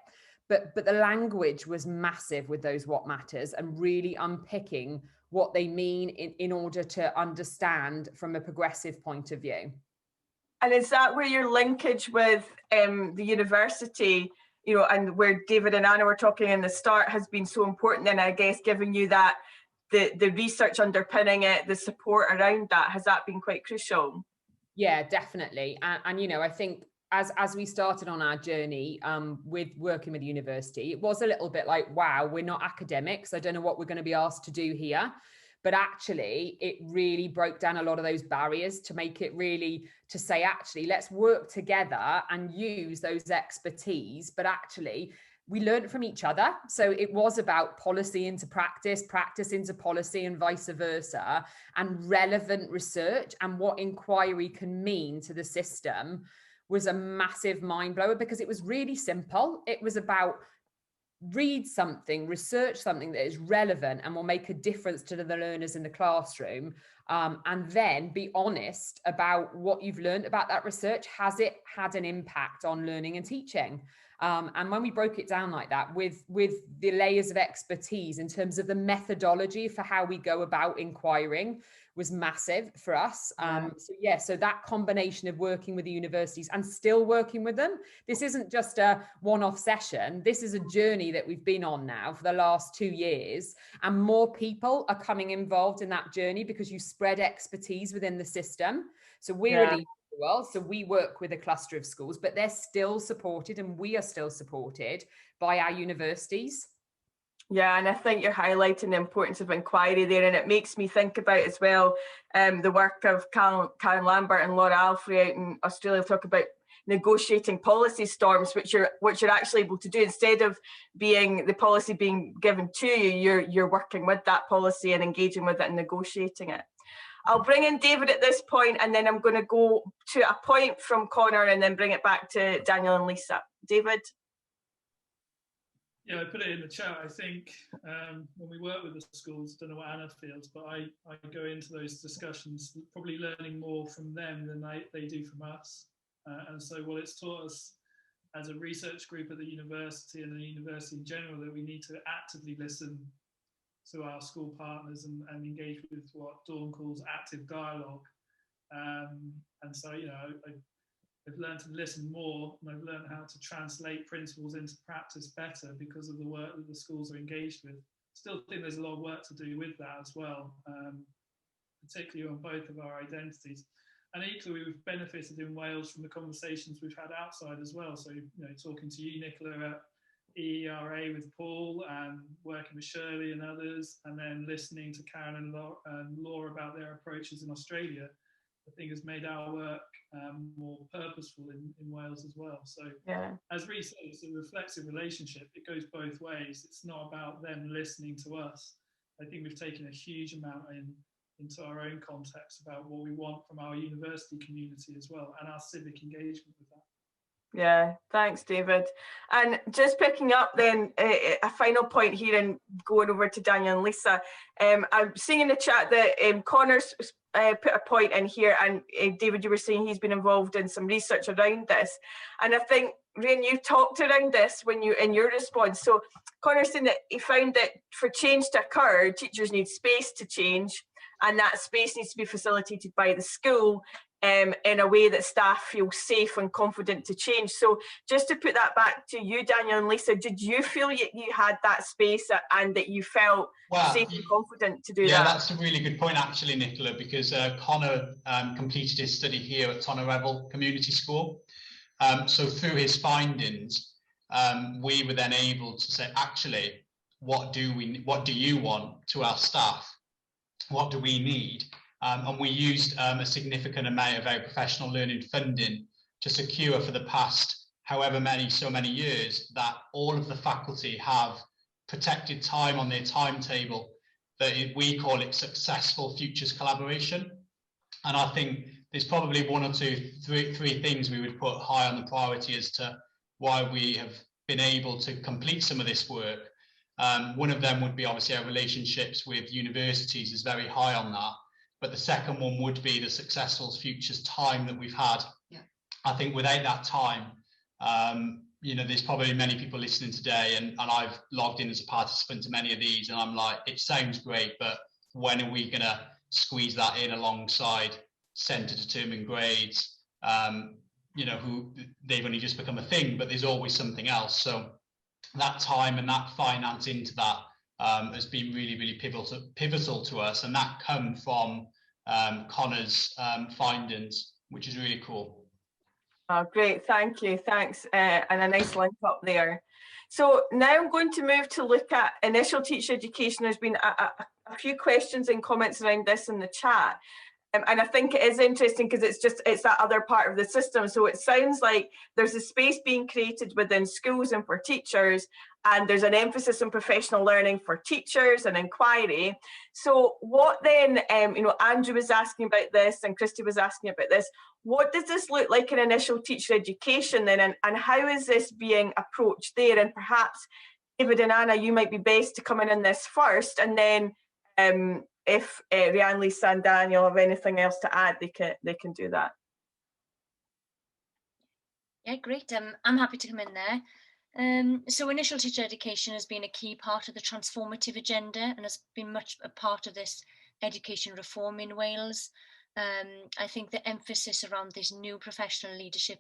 But the language was massive with those what matters, and really unpicking what they mean in order to understand from a progressive point of view. And is that where your linkage with the university, and where David and Anna were talking in the start, has been so important, and I guess giving you that the research underpinning it, the support around that, has that been quite crucial? Yeah, definitely. And you know, I think as we started on our journey with working with the university, it was a little bit like, wow, we're not academics. I don't know what we're going to be asked to do here. But actually, it really broke down a lot of those barriers to make it really, to say, actually, let's work together and use those expertise. But actually, we learned from each other. So it was about policy into practice, practice into policy, and vice versa, and relevant research and what inquiry can mean to the system was a massive mind blower, because it was really simple. It was about read something, research something that is relevant and will make a difference to the learners in the classroom, and then be honest about what you've learned about that research. Has it had an impact on learning and teaching? And when we broke it down like that, with the layers of expertise in terms of the methodology for how we go about inquiring, was massive for us. So that combination of working with the universities and still working with them, this isn't just a one-off session. This is a journey that we've been on now for the last 2 years, and more people are coming involved in that journey because you spread expertise within the system. So we're a leader in the world, so we work with a cluster of schools, but they're still supported, and we are still supported by our universities. Yeah, and I think you're highlighting the importance of inquiry there, and it makes me think about as well the work of Karen Lambert and Laura Alfrey out in Australia, talk about negotiating policy storms, which you're actually able to do. Instead of being the policy being given to you, you're working with that policy and engaging with it and negotiating it. I'll bring in David at this point, and then I'm going to go to a point from Connor and then bring it back to Daniel and Lisa. David? Yeah, I put it in the chat. I think when we work with the schools, I don't know what Anna feels, but I go into those discussions probably learning more from them than they do from us. And so what it's taught us as a research group at the university and the university in general, that we need to actively listen to our school partners and engage with what Dawn calls active dialogue. And so, you know, I've learned to listen more, and I've learned how to translate principles into practice better because of the work that the schools are engaged with. Still think there's a lot of work to do with that as well, particularly on both of our identities. And equally, we've benefited in Wales from the conversations we've had outside as well. So, you know, talking to you, Nicola, at EERA with Paul, and working with Shirley and others, and then listening to Karen and Laura about their approaches in Australia, I think has made our work more purposeful in Wales as well. So as Rhys said, it's a reflexive relationship. It goes both ways. It's not about them listening to us. I think we've taken a huge amount into our own context about what we want from our university community as well, and our civic engagement with that. Yeah, thanks, David. And just picking up then a final point here and going over to Daniel and Lisa. I'm seeing in the chat that Connor's put a point in here, and David, you were saying he's been involved in some research around this. And I think, Ryan, you talked around this when you in your response. So Connor's saying that he found that for change to occur, teachers need space to change, and that space needs to be facilitated by the school in a way that staff feel safe and confident to change. So just to put that back to you, Daniel and Lisa, did you feel you had that space and that you felt safe and confident to do that? Yeah, that's a really good point actually, Nicola, because Connor completed his study here at Tonnerevel Community School. So through his findings, we were then able to say, actually, what do you want to our staff? What do we need? And we used a significant amount of very professional learning funding to secure for the past however many years that all of the faculty have protected time on their timetable, that we call it successful futures collaboration. And I think there's probably one or two, three things we would put high on the priority as to why we have been able to complete some of this work. One of them would be obviously our relationships with universities is very high on that. But the second one would be the successful futures time that we've had. Yeah. I think without that time, you know, there's probably many people listening today, and I've logged in as a participant to many of these, and I'm like, it sounds great, but when are we going to squeeze that in alongside centre determined grades? You know, they've only just become a thing, but there's always something else. So that time and that finance into that has been really, really pivotal to us, and that come from Connor's findings, which is really cool. Oh, great, thank you, thanks, and a nice link up there. So now I'm going to move to look at initial teacher education. There's been a few questions and comments around this in the chat. And I think it is interesting because it's that other part of the system. So it sounds like there's a space being created within schools and for teachers, and there's an emphasis on professional learning for teachers and inquiry. So what then, you know, Andrew was asking about this and Christy was asking about this. What does this look like in initial teacher education then, and how is this being approached there? And perhaps David and Anna, you might be best to come in on this first, and then if Rhiannon, Lisa and Daniel have anything else to add, they can do that. Yeah, great. I'm happy to come in there. So initial teacher education has been a key part of the transformative agenda and has been much a part of this education reform in Wales. I think the emphasis around this new professional leadership,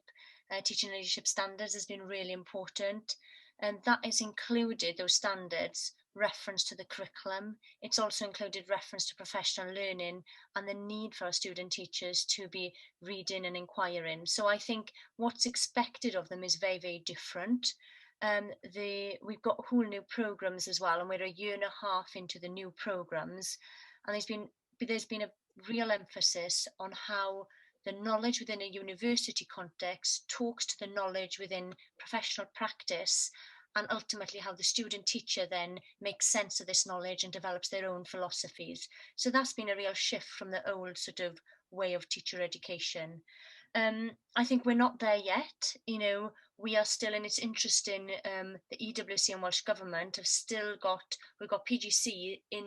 teaching leadership standards has been really important. And that has included those standards, reference to the curriculum. It's also included reference to professional learning and the need for our student teachers to be reading and inquiring. So I think what's expected of them is very, very different. We've got whole new programs as well, and we're a year and a half into the new programs, and there's been a real emphasis on how the knowledge within a university context talks to the knowledge within professional practice, and ultimately how the student teacher then makes sense of this knowledge and develops their own philosophies. So that's been a real shift from the old sort of way of teacher education. I think we're not there yet. You know, we are still, and it's interesting, the EWC and Welsh Government have still we've got PGC in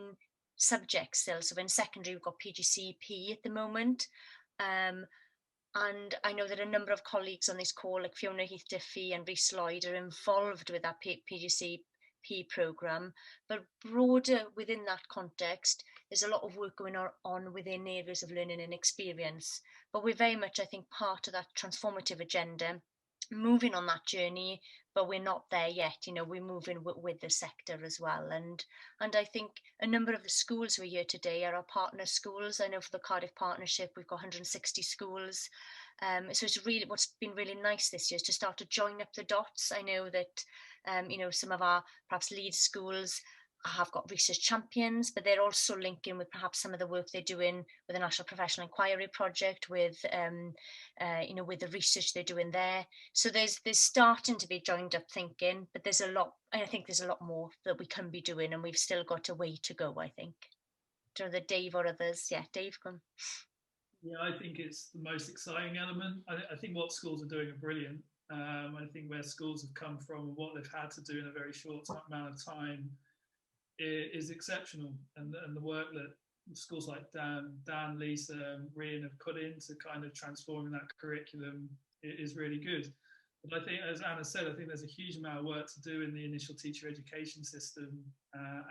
subjects still. So in secondary, we've got PGCE at the moment. And I know that a number of colleagues on this call, like Fiona Heath-Diffie and Rhys Lloyd, are involved with that PGCP programme. But broader within that context, there's a lot of work going on within areas of learning and experience. But we're very much, I think, part of that transformative agenda, moving on that journey, but we're not there yet. You know, we're moving with the sector as well. And I think a number of the schools we're here today are our partner schools. I know for the Cardiff Partnership, we've got 160 schools. So it's really, what's been really nice this year is to start to join up the dots. I know that, you know, some of our perhaps lead schools have got research champions, but they're also linking with perhaps some of the work they're doing with the National Professional Inquiry Project, with you know, with the research they're doing there. So there's starting to be joined up thinking, but there's a lot. I think there's a lot more that we can be doing, and we've still got a way to go, I think. To the Dave or others, yeah, Dave, come. Yeah, I think it's the most exciting element. I think what schools are doing are brilliant. I think where schools have come from and what they've had to do in a very short amount of time is exceptional, and the work that schools like Dan, Lisa, and Rhian have put into kind of transforming that curriculum is really good. But I think, as Anna said, I think there's a huge amount of work to do in the initial teacher education system,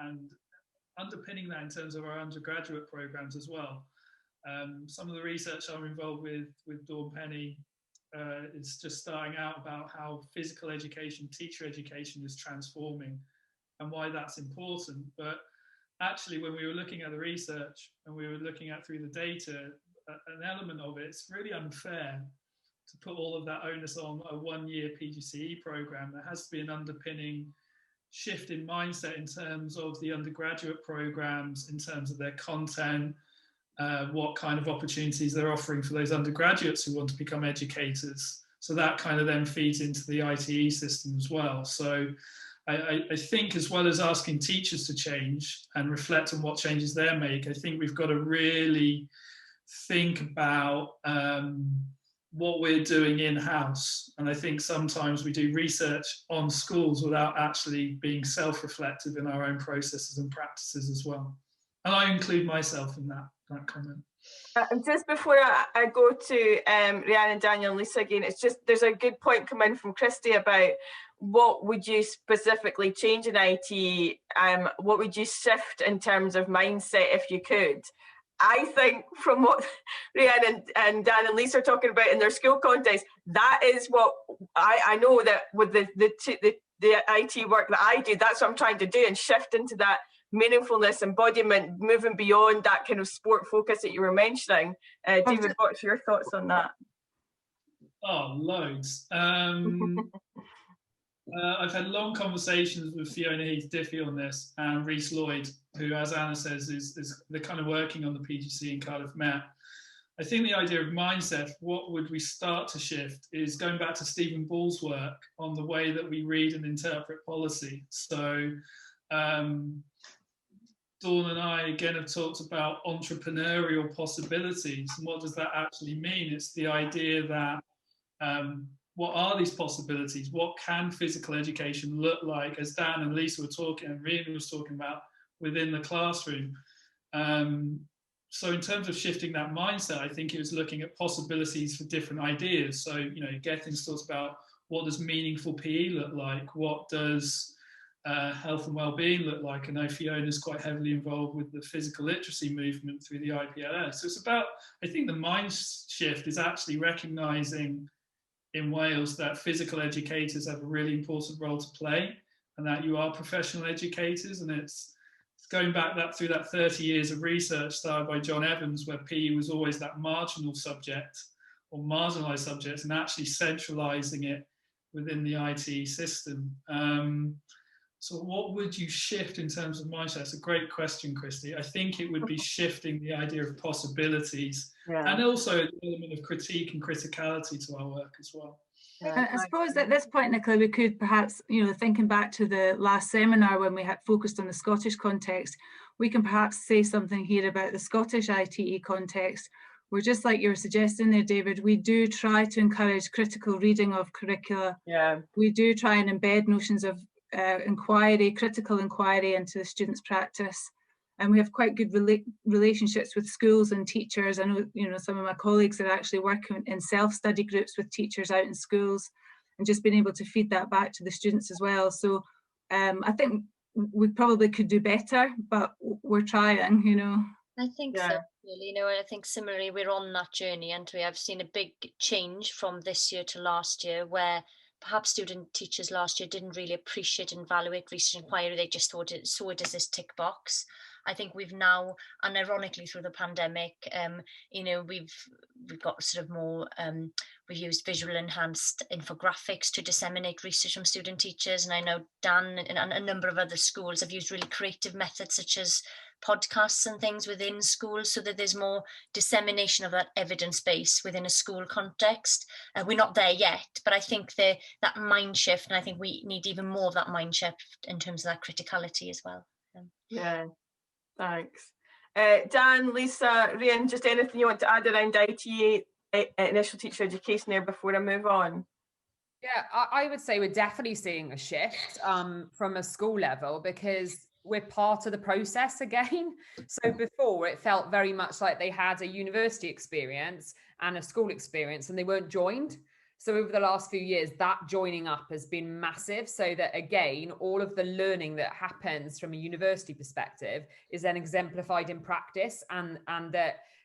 and underpinning that in terms of our undergraduate programs as well. Some of the research I'm involved with Dawn Penny is just starting out about how physical education, teacher education is transforming, and why that's important. But actually, when we were looking at the research and we were looking at through the data, an element of it's really unfair to put all of that onus on a one-year PGCE program. There has to be an underpinning shift in mindset in terms of the undergraduate programs, in terms of their content, what kind of opportunities they're offering for those undergraduates who want to become educators. So that kind of then feeds into the ITE system as well. So I think, as well as asking teachers to change and reflect on what changes they make, I think we've got to really think about what we're doing in-house. And I think sometimes we do research on schools without actually being self-reflective in our own processes and practices as well. And I include myself in that comment. Just before I go to Rhiannon and Daniel and Lisa again, it's just, there's a good point coming from Christy about what would you specifically change in IT? What would you shift in terms of mindset if you could? I think from what Rhiannon and Dan and Lisa are talking about in their school context, that is what I know, that with the the IT work that I do, that's what I'm trying to do, and shift into that meaningfulness, embodiment, moving beyond that kind of sport focus that you were mentioning. David, what's your thoughts on that? Oh, loads. I've had long conversations with Fiona Heath-Diffie on this, and Rhys Lloyd, who, as Anna says, is they're kind of working on the PGC in Cardiff Met. I think the idea of mindset, what would we start to shift, is going back to Stephen Ball's work on the way that we read and interpret policy. So Dawn and I, again, have talked about entrepreneurial possibilities. And what does that actually mean? It's the idea that what are these possibilities? What can physical education look like, as Dan and Lisa were talking, and Rhian was talking about, within the classroom? So in terms of shifting that mindset, I think it was looking at possibilities for different ideas. So, you know, Gethin's talks about, what does meaningful PE look like? What does health and well-being look like? I know Fiona's quite heavily involved with the physical literacy movement through the IPLS. So it's about, I think the mind shift is actually recognising in Wales that physical educators have a really important role to play, and that you are professional educators. And it's going back through that 30 years of research started by John Evans, where PE was always that marginal subject or marginalised subject, and actually centralising it within the IT system. So what would you shift in terms of mindset? It's a great question, Christy. I think it would be shifting the idea of possibilities, and also an element of critique and criticality to our work as well. I suppose at this point, Nicola, we could perhaps, you know, thinking back to the last seminar when we had focused on the Scottish context, we can perhaps say something here about the Scottish ITE context, where, just like you were suggesting there, David, we do try to encourage critical reading of curricula. We do try and embed notions of inquiry, critical inquiry into the students' practice. And we have quite good relationships with schools and teachers. I know, you know, some of my colleagues are actually working in self-study groups with teachers out in schools, and just being able to feed that back to the students as well. So I think we probably could do better, but we're trying, you know. I think so, really, you know, and I think similarly we're on that journey, and we have seen a big change from this year to last year, where perhaps student teachers last year didn't really appreciate and evaluate research inquiry. They just saw it as this tick box. I think we've now, and ironically through the pandemic, you know, we've got sort of more, we've used visual enhanced infographics to disseminate research from student teachers. And I know Dan and a number of other schools have used really creative methods such as podcasts and things within schools, so that there's more dissemination of that evidence base within a school context. We're not there yet, but I think that mind shift, and I think we need even more of that mind shift in terms of that criticality as well. Yeah, thanks. Dan, Lisa, Rhian, just anything you want to add around ITE, initial teacher education there before I move on? Yeah, I would say we're definitely seeing a shift from a school level, because we're part of the process again. So before, it felt very much like they had a university experience and a school experience, and they weren't joined. So over the last few years, that joining up has been massive, so that, again, all of the learning that happens from a university perspective is then exemplified in practice, and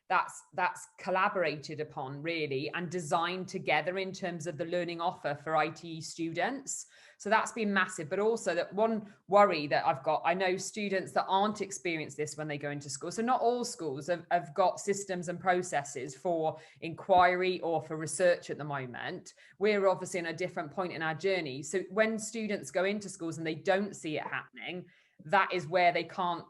that's collaborated upon, really, and designed together in terms of the learning offer for ITE students. So that's been massive. But also, that one worry that I've got, I know students that aren't experienced this when they go into school. So not all schools have got systems and processes for inquiry or for research at the moment. We're obviously in a different point in our journey. So when students go into schools and they don't see it happening, that is where they can't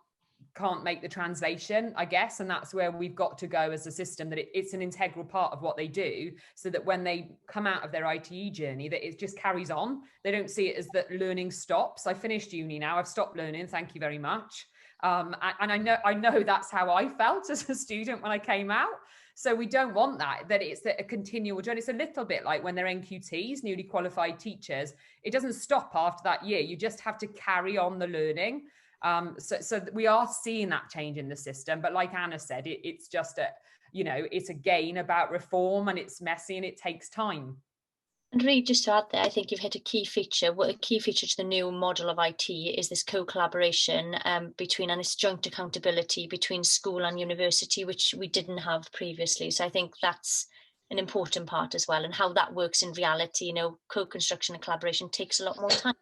make the translation, I guess. And that's where we've got to go as a system, that it's an integral part of what they do, so that when they come out of their ITE journey, that it just carries on. They don't see it as that learning stops. I finished uni now, I've stopped learning, thank you very much. And I know that's how I felt as a student when I came out. So we don't want that it's a continual journey. It's a little bit like when they're NQTs, newly qualified teachers. It doesn't stop after that year. You just have to carry on the learning. So we are seeing that change in the system, but like Anna said, it's just it's again about reform, and it's messy and it takes time. And really, just to add there, I think you've hit a key feature. What a key feature to the new model of IT is this co-collaboration between, and this joint accountability between school and university, which we didn't have previously. So I think that's an important part as well, and how that works in reality. You know, co-construction and collaboration takes a lot more time.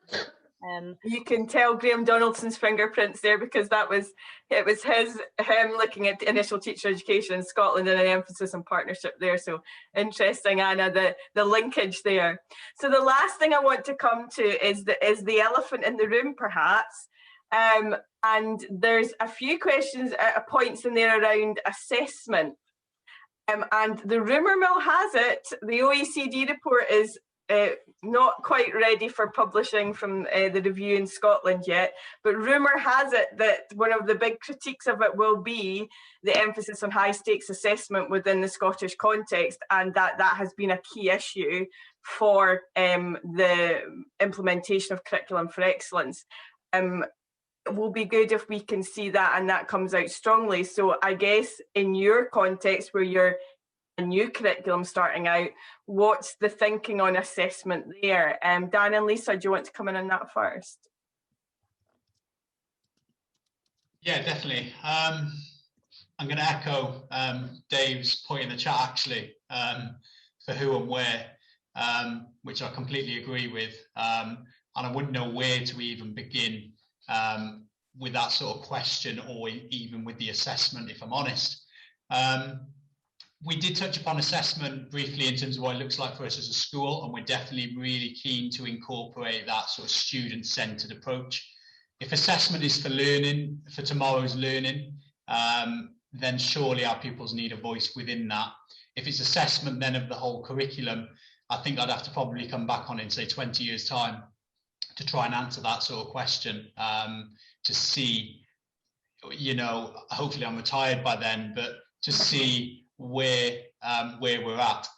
You can tell Graham Donaldson's fingerprints there, because it was him looking at initial teacher education in Scotland and an emphasis on partnership there. So interesting, Anna, the linkage there. So the last thing I want to come to is the elephant in the room, perhaps. And there's a few questions, points in there around assessment. And the rumour mill has it, the OECD report is not quite ready for publishing from the review in Scotland yet, but rumour has it that one of the big critiques of it will be the emphasis on high stakes assessment within the Scottish context, and that has been a key issue for the implementation of Curriculum for Excellence. It will be good if we can see that and that comes out strongly. So I guess in your context, where you're a new curriculum starting out, what's the thinking on assessment there? Dan and Lisa, do you want to come in on that first? Yeah, definitely. I'm going to echo Dave's point in the chat, actually, for who and where, which I completely agree with. And I wouldn't know where to even begin with that sort of question, or even with the assessment, if I'm honest. We did touch upon assessment briefly in terms of what it looks like for us as a school, and we're definitely really keen to incorporate that sort of student-centered approach. If assessment is for learning, for tomorrow's learning, then surely our pupils need a voice within that. If it's assessment then of the whole curriculum, I think I'd have to probably come back on in, say, 20 years' time to try and answer that sort of question, to see, you know, hopefully I'm retired by then, but to see where we're at,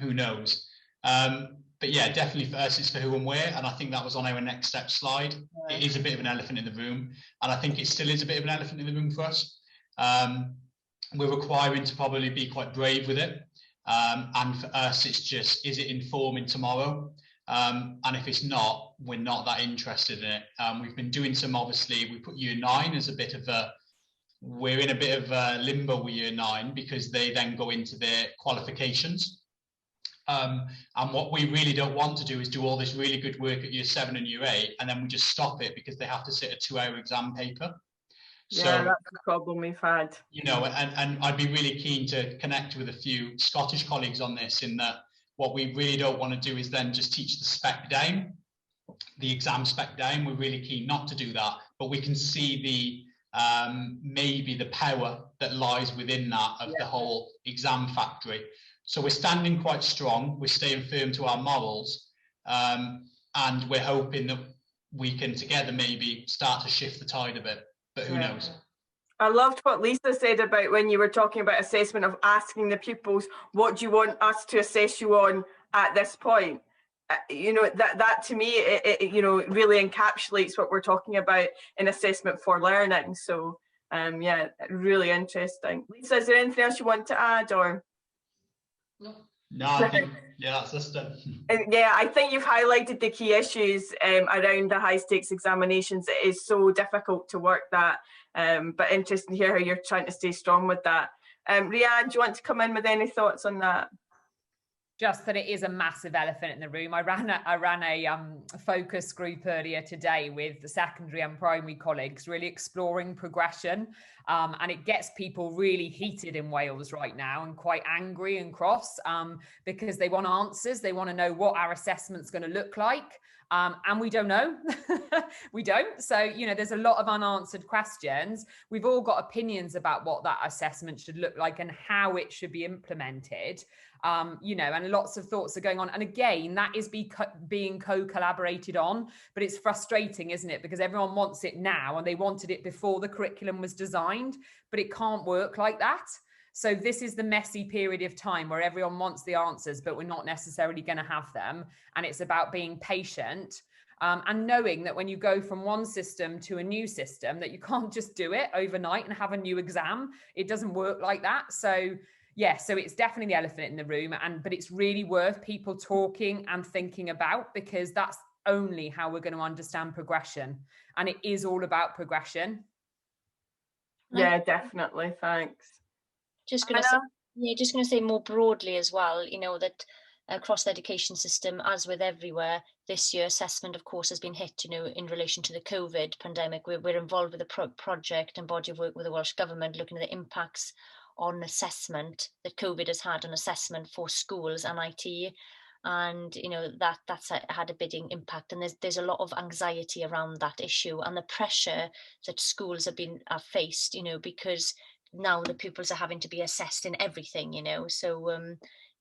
who knows. But yeah, definitely for us it's for who and where, and I think that was on our next step slide. It is a bit of an elephant in the room, and I think it still is a bit of an elephant in the room for us. We're requiring to probably be quite brave with it, and for us it's just, is it informing tomorrow? And if it's not, we're not that interested in it. We've been doing some, obviously, we put year 9 as a bit of a, we're in a bit of a limbo with year 9, because they then go into their qualifications. And what we really don't want to do is do all this really good work at year 7 and year 8, and then we just stop it because they have to sit a 2-hour exam paper. Yeah, so, that's the problem we've had. You know, and I'd be really keen to connect with a few Scottish colleagues on this, in that what we really don't want to do is then just teach the spec down, the exam spec down. We're really keen not to do that, but we can see the maybe the power that lies within that of the whole exam factory. So we're standing quite strong, we're staying firm to our morals, and we're hoping that we can together maybe start to shift the tide a bit, but who knows? I loved what Lisa said about when you were talking about assessment, of asking the pupils, what do you want us to assess you on at this point? You know, that to me, it you know, really encapsulates what we're talking about in assessment for learning. So yeah, really interesting. Lisa, is there anything else you want to add, or? No, I think, yeah, that's just it. Yeah, I think you've highlighted the key issues around the high stakes examinations. It is so difficult to work that, but interesting to hear how you're trying to stay strong with that. Rhian, do you want to come in with any thoughts on that? Just that it is a massive elephant in the room. I ran a focus group earlier today with the secondary and primary colleagues, really exploring progression, and it gets people really heated in Wales right now, and quite angry and cross, because they want answers. They want to know what our assessment's going to look like, and we don't know. We don't. So, you know, there's a lot of unanswered questions. We've all got opinions about what that assessment should look like and how it should be implemented. You know, and lots of thoughts are going on. And again, that is being co-collaborated on, but it's frustrating, isn't it? Because everyone wants it now, and they wanted it before the curriculum was designed, but it can't work like that. So this is the messy period of time where everyone wants the answers, but we're not necessarily going to have them. And it's about being patient, and knowing that when you go from one system to a new system, that you can't just do it overnight and have a new exam. It doesn't work like that. So yeah, so it's definitely the elephant in the room, but it's really worth people talking and thinking about, because that's only how we're going to understand progression. And it is all about progression. Yeah, definitely. Thanks. Just going to say, Yeah, just going to say more broadly as well, you know, that across the education system, as with everywhere, this year assessment, of course, has been hit, you know, in relation to the COVID pandemic. We're involved with a project and body of work with the Welsh Government looking at the impacts on assessment that COVID has had on assessment for schools and IT. And, you know, that's had a big impact. And there's a lot of anxiety around that issue and the pressure that schools have faced, you know, because now the pupils are having to be assessed in everything, you know. So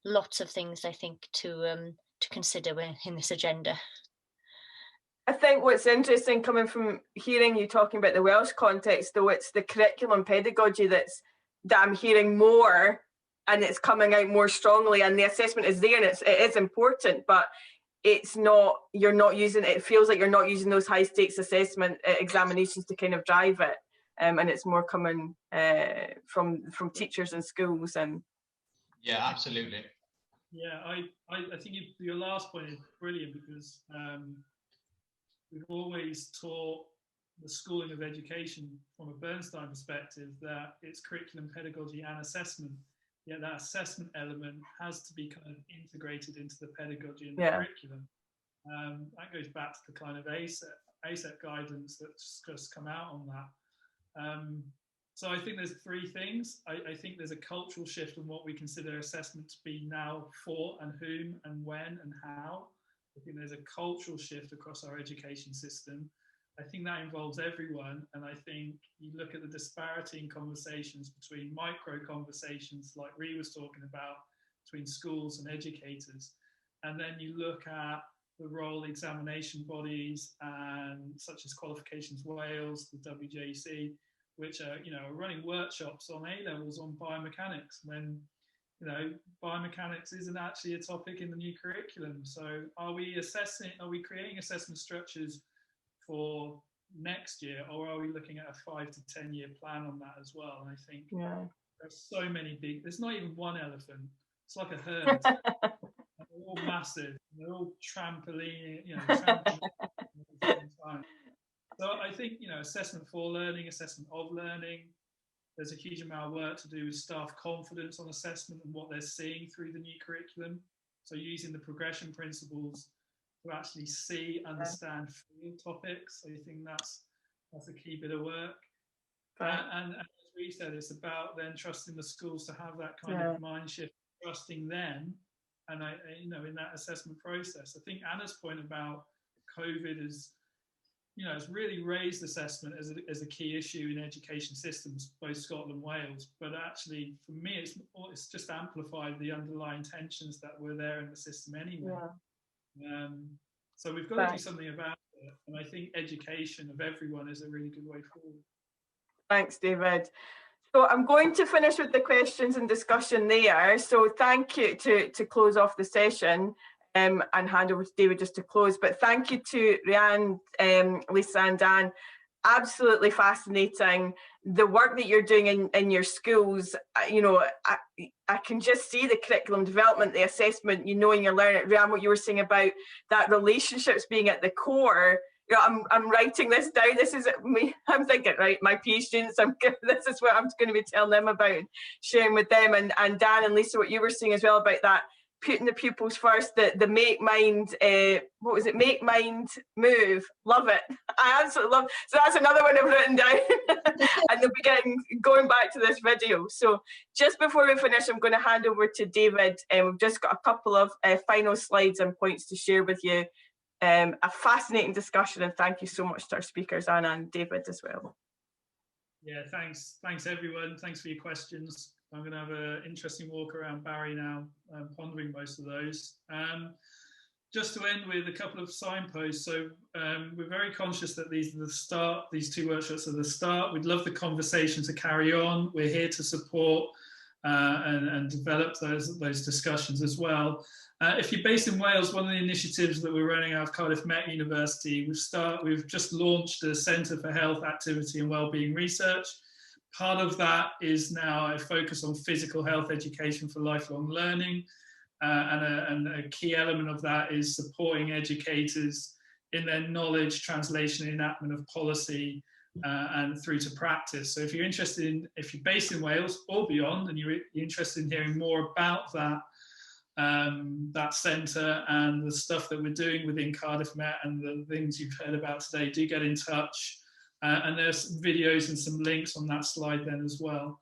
lots of things I think to consider in this agenda. I think what's interesting coming from hearing you talking about the Welsh context, though, it's the curriculum pedagogy that I'm hearing more, and it's coming out more strongly, and the assessment is there, and it is important, but it's not, you're not using it. It feels like you're not using those high stakes assessment examinations to kind of drive it, and it's more coming from teachers and schools. And yeah, absolutely. Yeah, I think your last point is brilliant, because we've always taught the schooling of education from a Bernstein perspective that it's curriculum, pedagogy and assessment. Yet that assessment element has to be kind of integrated into the pedagogy and the curriculum. That goes back to the kind of ASEP guidance that's just come out on that. So I think there's three things. I think there's a cultural shift in what we consider assessment to be now, for and whom and when and how. I think there's a cultural shift across our education system. I think that involves everyone, and I think you look at the disparity in conversations between micro conversations like Ree was talking about between schools and educators, and then you look at the role examination bodies and such as Qualifications Wales, the WJC, which are, you know, running workshops on A-levels on biomechanics when, you know, biomechanics isn't actually a topic in the new curriculum. So are we creating assessment structures for next year, or are we looking at a 5 to 10 year plan on that as well? And I think there's so many there's not even one elephant, it's like a herd. They're all massive, they're all trampling at the same time. So I think, you know, assessment for learning, assessment of learning, there's a huge amount of work to do with staff confidence on assessment and what they're seeing through the new curriculum. So using the progression principles to actually see, understand, feel topics. So I think that's a key bit of work. And as we said, it's about then trusting the schools to have that kind of mind shift, trusting them, and you know, in that assessment process. I think Anna's point about COVID is, you know, it's really raised assessment as a key issue in education systems, both Scotland and Wales. But actually, for me, it's just amplified the underlying tensions that were there in the system anyway. So we've got to do something about it, and I think education of everyone is a really good way forward. Thanks, David. So I'm going to finish with the questions and discussion there. So thank you to close off the session, and hand over to David just to close. But thank you to Rhian, Lisa and Dan. Absolutely fascinating. The work that you're doing in your schools, you know, I can just see the curriculum development, the assessment, you know, and you're learning. Rhian, what you were saying about that relationships being at the core. You know, I'm writing this down. This is me. I'm thinking, right, my PE students, this is what I'm going to be telling them about and sharing with them. And Dan and Lisa, what you were saying as well about that, putting the pupils first, the make mind, what was it? Make mind move. Love it. I absolutely love it. So that's another one I've written down. And they'll be going back to this video. So just before we finish, I'm going to hand over to David. We've just got a couple of final slides and points to share with you. A fascinating discussion, and thank you so much to our speakers, Anna and David as well. Yeah, thanks everyone. Thanks for your questions. I'm going to have an interesting walk around Barry now, pondering most of those. Just to end with a couple of signposts. So we're very conscious that these are the start, these two workshops are the start. We'd love the conversation to carry on. We're here to support and develop those discussions as well. If you're based in Wales, one of the initiatives that we're running out of Cardiff Met University, we've just launched a Centre for Health, Activity and Wellbeing Research. Part of that is now a focus on physical health education for lifelong learning. And a key element of that is supporting educators in their knowledge, translation, and enactment of policy and through to practice. So if you're interested in, if you're based in Wales or beyond, and you're interested in hearing more about that, that centre and the stuff that we're doing within Cardiff Met and the things you've heard about today, do get in touch. And there's videos and some links on that slide then as well.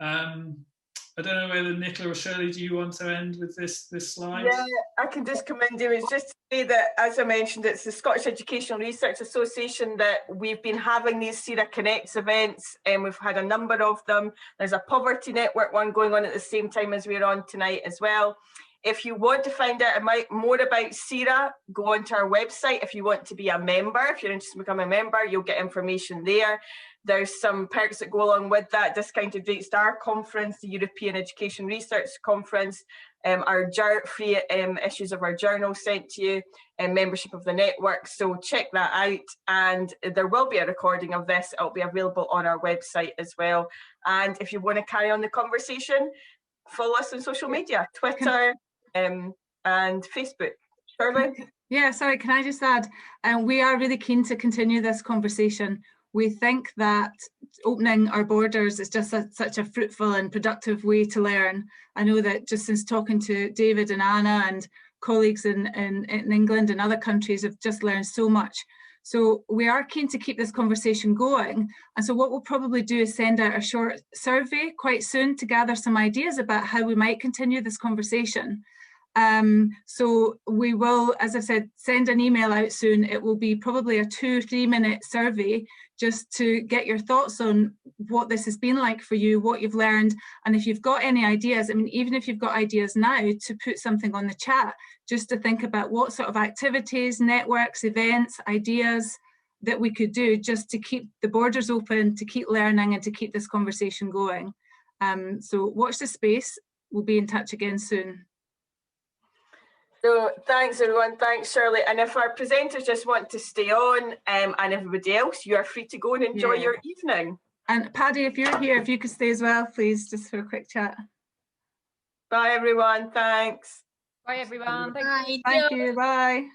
I don't know whether Nicola or Shirley, do you want to end with this slide? Yeah, I can just come in, David, just to say that, as I mentioned, it's the Scottish Educational Research Association that we've been having these CERA Connects events, and we've had a number of them. There's a Poverty Network one going on at the same time as we're on tonight as well. If you want to find out more about CERA, go onto our website. If you want to be a member, if you're interested in becoming a member, you'll get information there. There's some perks that go along with that, discounted rates to our conference, the European Education Research Conference, our free issues of our journal sent to you, and membership of the network. So check that out, and there will be a recording of this. It'll be available on our website as well. And if you want to carry on the conversation, follow us on social media, Twitter, and Facebook. Shirley? Yeah, sorry, can I just add, we are really keen to continue this conversation. We think that opening our borders is just such a fruitful and productive way to learn. I know that just since talking to David and Anna and colleagues in England and other countries, have just learned so much. So we are keen to keep this conversation going. And so what we'll probably do is send out a short survey quite soon to gather some ideas about how we might continue this conversation. So we will, as I said, send an email out soon. It will be probably a 2-3 minute survey just to get your thoughts on what this has been like for you, what you've learned. And if you've got any ideas, I mean, even if you've got ideas now, to put something on the chat, just to think about what sort of activities, networks, events, ideas that we could do just to keep the borders open, to keep learning and to keep this conversation going. So watch the space. We'll be in touch again soon. So thanks everyone, thanks Shirley. And if our presenters just want to stay on, and everybody else, you are free to go and enjoy your evening. And Paddy, if you're here, if you could stay as well, please, just for a quick chat. Bye everyone, thanks. Bye everyone. Bye. Thank you, bye.